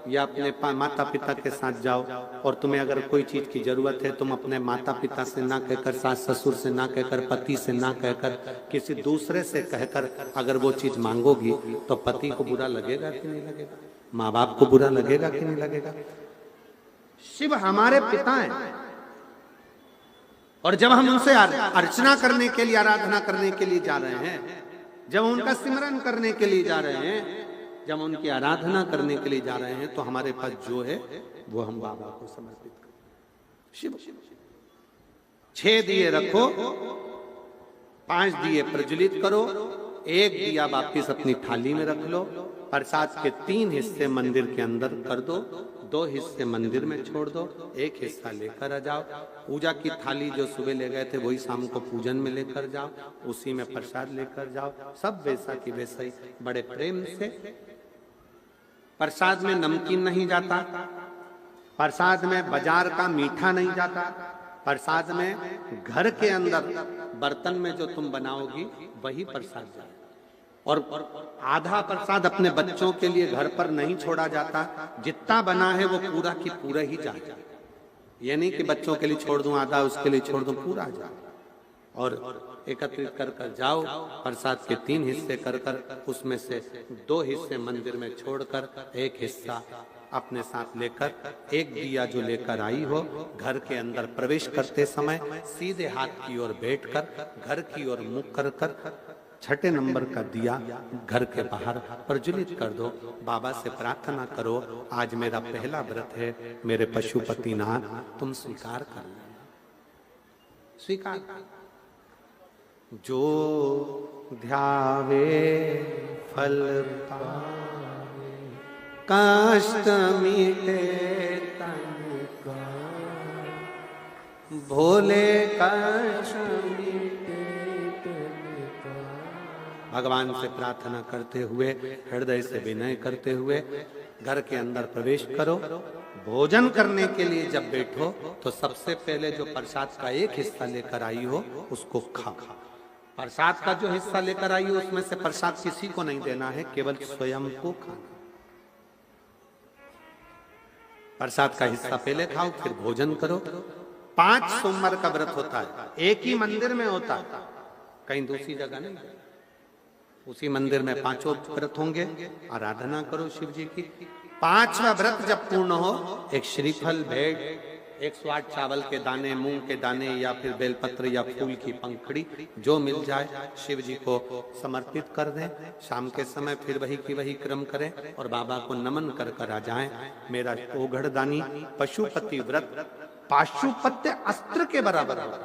या अपने माता पिता के साथ जाओ, और तुम्हें अगर कोई चीज की जरूरत है, तुम अपने माता पिता से ना कहकर, सास ससुर से ना कहकर, पति से ना कहकर, किसी दूसरे से कहकर अगर वो चीज मांगोगी तो पति को बुरा लगेगा कि नहीं लगेगा? माँ बाप को बुरा लगेगा कि नहीं लगेगा? शिव हमारे पिता हैं, और जब हम उनसे अर्चना करने के लिए, आराधना करने के लिए जा रहे हैं, जब उनका सिमरन करने के लिए जा रहे हैं, जब उनकी आराधना करने के लिए जा रहे हैं, तो हमारे पास जो है वो हम बाबा को समर्पित करें। शिव 6 दिए रखो, 5 दिए प्रज्वलित करो, एक दिया वापिस अपनी थाली में रख लो, प्रसाद के 3 हिस्से मंदिर के अंदर कर दो, 2 हिस्से मंदिर में छोड़ दो, एक हिस्सा लेकर आ जाओ। पूजा की थाली जो सुबह ले गए थे वही शाम को पूजन में लेकर जाओ, उसी में प्रसाद लेकर जाओ, सब वैसा की वैसा ही बड़े प्रेम से। प्रसाद में नमकीन नहीं जाता, प्रसाद में बाजार का मीठा नहीं जाता, प्रसाद में घर के अंदर बर्तन में जो तुम बनाओगी वही प्रसाद जाए। और आधा प्रसाद अपने बच्चों के लिए घर पर नहीं छोड़ा जाता, जितना बना है वो पूरा की पूरा ही जाए। ये नहीं कि बच्चों के लिए छोड़ दूं आधा, उसके लिए छोड़ दूं, पूरा जाए। और एकत्रित कर कर जाओ, प्रसाद के 3 हिस्से कर कर उसमें से 2 हिस्से मंदिर में छोड़कर 1 हिस्सा अपने साथ लेकर, एक दिया जो लेकर आई हो, घर के अंदर प्रवेश करते समय सीधे हाथ की ओर बैठकर घर की ओर मुख कर कर 6 नंबर का दिया घर के बाहर प्रज्वलित कर दो। बाबा से प्रार्थना करो, आज मेरा पहला व्रत है, मेरे पशुपतिनाथ तुम स्वीकार कर लेना, स्वीकार। जो ध्यावे फल पावे, कष्ट मिटे तन का, भोले कष्ट मिटे तन का। भगवान से प्रार्थना करते हुए, हृदय से विनय करते हुए घर के अंदर प्रवेश करो। भोजन करने के लिए जब बैठो तो सबसे पहले जो प्रसाद का 1 हिस्सा लेकर आई हो उसको खा। प्रसाद का जो हिस्सा लेकर आई हो उसमें से प्रसाद किसी को नहीं देना है, केवल स्वयं को खाना। प्रसाद का हिस्सा पहले खाओ, फिर भोजन करो। 5 सोमवार का व्रत होता है, एक ही मंदिर में होता है, कहीं दूसरी जगह नहीं। उसी मंदिर में 5 व्रत होंगे, आराधना करो शिव जी की। 5वां व्रत जब पूर्ण हो, एक श्रीफल भेंट, 108 चावल के दाने, मूंग के दाने या फिर बेलपत्र या फूल की पंखड़ी जो मिल जाए शिव जी को समर्पित कर दें। शाम के समय फिर वही की वही क्रम करें और बाबा को नमन कर कर आ जाएं। मेरा ओघड़दानी पशुपति व्रत पाशुपत्य अस्त्र के बराबर होगा,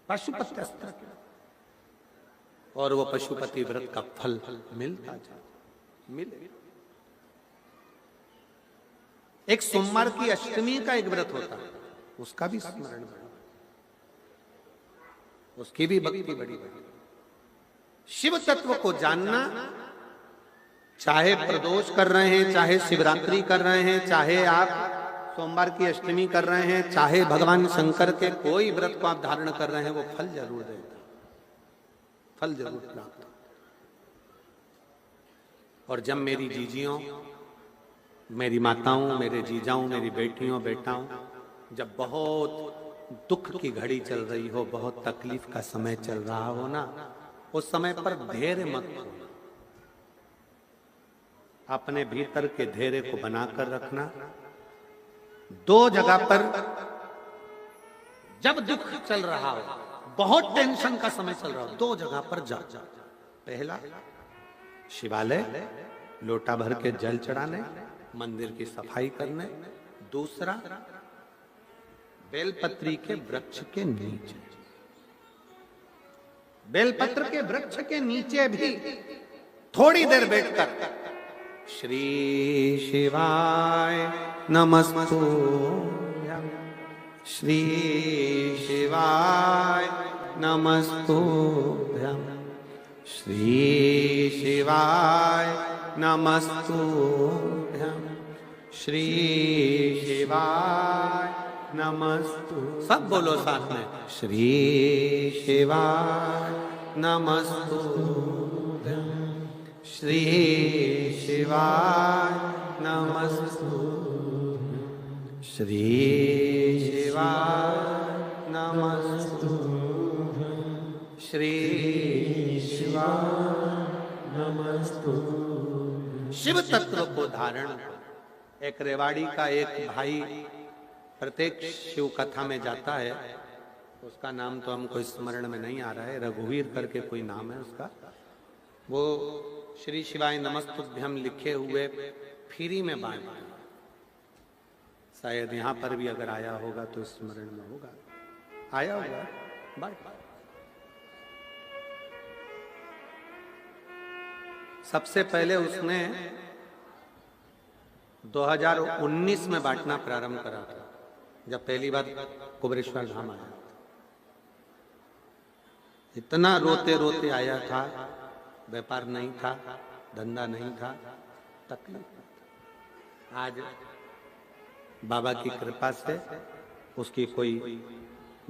पाशुपत्य अस्त्र के, और वो पशुपति व्रत का फल मिलता जाए, मिले। एक सोमवार की अष्टमी का एक व्रत होता है, उसका भी स्मरण बड़ा, उसकी भी भक्ति बड़ी बड़ी। शिव तत्व को जानना, चाहे प्रदोष कर रहे हैं, चाहे शिवरात्रि कर रहे हैं, चाहे आप सोमवार की अष्टमी कर रहे हैं, चाहे भगवान शंकर के कोई व्रत को आप धारण कर रहे हैं, वो फल जरूर देता, फल जरूर प्राप्त। और जब मेरी जीजियों, मेरी माताओं, मेरे जीजाओं, मेरी बेटियों बेटाओं, जब बहुत दुख की घड़ी चल रही हो, बहुत तकलीफ का समय चल रहा हो ना, उस समय पर धैर्य मत खोना, अपने भीतर के धैर्य को बनाकर रखना। 2 जगह पर जब दुख चल रहा हो, बहुत टेंशन का समय चल रहा हो, 2 जगह पर जा। पहला शिवालय, लोटा भर के जल चढ़ाने, मंदिर की सफाई करने। दूसरा बेलपत्री के वृक्ष के नीचे, बेलपत्र के वृक्ष के नीचे भी थोड़ी देर बैठकर श्री शिवाय नमस्तुभ्यं, श्री शिवाय नमस्तुभ्यं, श्री शिवाय नमस्तुभ्यं, श्री शिवाय नमस्तु। सब बोलो साथ में, श्री शिवाय नमस्तुभ्यं, श्री शिवाय नमस्तुभ्यं, श्री शिवाय नमस्तुभ्यं, श्री शिवाय नमस्तुभ्यं। शिव तत्व को धारण। एक रेवाड़ी का एक भाई प्रत्येक शिव कथा में जाता है, उसका नाम तो हमको स्मरण में नहीं आ रहा है, रघुवीर करके कोई नाम है उसका। वो श्री शिवाय नमस्तुभ्यम लिखे हुए फ्री में बांट, शायद यहाँ पर भी अगर आया होगा तो स्मरण में होगा, आया होगा बांट। सबसे पहले उसने 2019 में बांटना प्रारंभ करा था, जब पहली बार कुबरेश्वर धाम आया। इतना रोते रोते आया था, व्यापार नहीं था, धंधा नहीं था, तकलीफ। आज बाबा की कृपा से उसकी कोई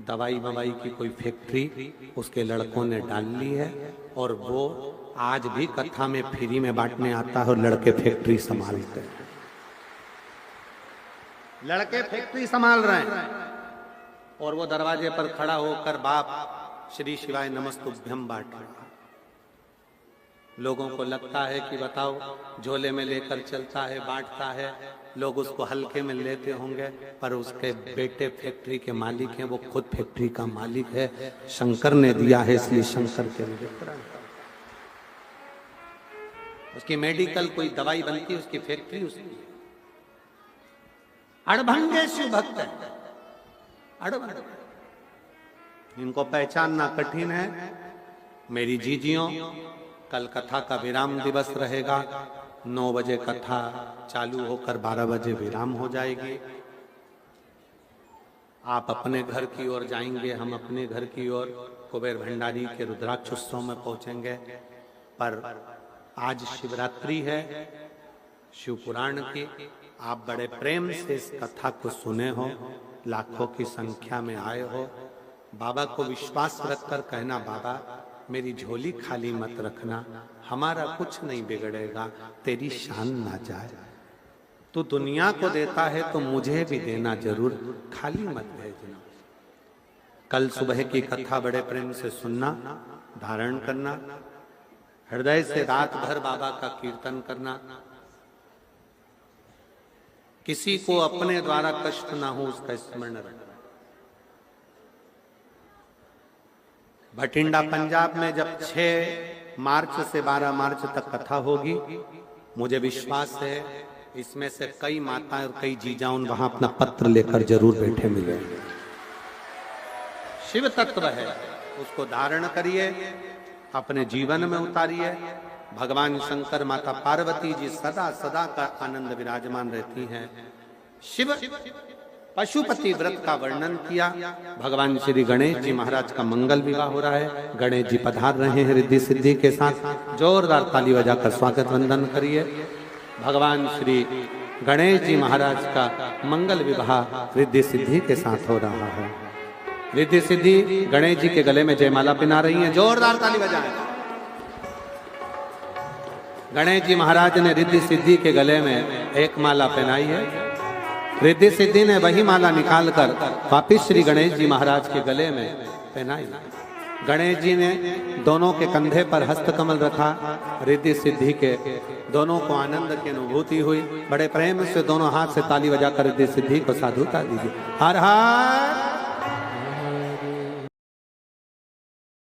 दवाई ववाई की कोई फैक्ट्री उसके लड़कों ने डाल ली है और वो आज भी कथा में फ्री में बांटने आता है और लड़के फैक्ट्री संभालते हैं। लड़के फैक्ट्री संभाल रहे हैं और वो दरवाजे पर खड़ा होकर बाप श्री शिवाय नमस्तुभ्यम बांट रहा है। लोगों को लगता है कि बताओ झोले में लेकर चलता है, बांटता है, लोग उसको हल्के में लेते होंगे, पर उसके बेटे फैक्ट्री के मालिक हैं, वो खुद फैक्ट्री का मालिक है। शंकर ने दिया है इसलिए शंकर के लिए उसकी मेडिकल कोई दवाई बनती है, उसकी फैक्ट्री उसकी। अड़भंगे शिव भक्त है, अड़भंगे। इनको पहचानना कठिन है। मेरी जीजियों, कल कथा का विराम दिवस रहेगा। 9 बजे कथा चालू होकर 12 बजे विराम हो जाएगी। आप अपने घर की ओर जाएंगे, हम अपने घर की ओर कुबेर भंडारी के रुद्राक्ष उत्सव में पहुंचेंगे। पर आज शिवरात्रि है शिव पुराण की। आप बड़े प्रेम से इस कथा को सुने हो, लाखों की संख्या में आए हो। बाबा को विश्वास रखकर कहना, बाबा मेरी झोली खाली मत रखना, हमारा कुछ नहीं बिगड़ेगा, तेरी शान ना जाए। तू दुनिया को देता है तो मुझे भी देना जरूर, खाली मत भेजना। कल सुबह की कथा बड़े प्रेम से सुनना, धारण करना, हृदय से रात भर बाबा का कीर्तन करना। किसी को अपने द्वारा कष्ट ना हो उसका स्मरण रखना। भटिंडा पंजाब में जब 6 मार्च से 12 मार्च तक कथा होगी, मुझे विश्वास है इसमें से कई माताएं और कई जीजाओं वहां अपना पत्र लेकर जरूर बैठे मिलेंगे। शिव तत्व है, उसको धारण करिए, अपने जीवन में उतारिए। भगवान शंकर, माता पार्वती जी सदा सदा का आनंद विराजमान रहती हैं। शिव पशुपति व्रत का वर्णन किया। भगवान श्री गणेश जी महाराज का मंगल विवाह हो रहा है। गणेश जी पधार रहे हैं रिद्धि सिद्धि के साथ। जोरदार ताली बजाकर स्वागत वंदन करिए। भगवान श्री गणेश जी महाराज का मंगल विवाह रिद्धि सिद्धि के साथ हो रहा है। रिद्धि सिद्धि गणेश जी के गले में जयमाला पहना रही हैं। जोरदार ताली बजाएं। गणेश जी महाराज ने रिद्धि सिद्धि के गले में एक माला पहनाई है। रिद्धि सिद्धि ने वही माला निकालकर वापिस श्री गणेश जी महाराज के गले में पहनाई। गणेश जी ने दोनों के कंधे पर हस्त कमल रखा। रिद्धि सिद्धि के दोनों को आनंद की अनुभूति हुई। बड़े प्रेम से दोनों हाथ से ताली बजाकर रिद्धि सिद्धि को साधुता दीजिए। हर हर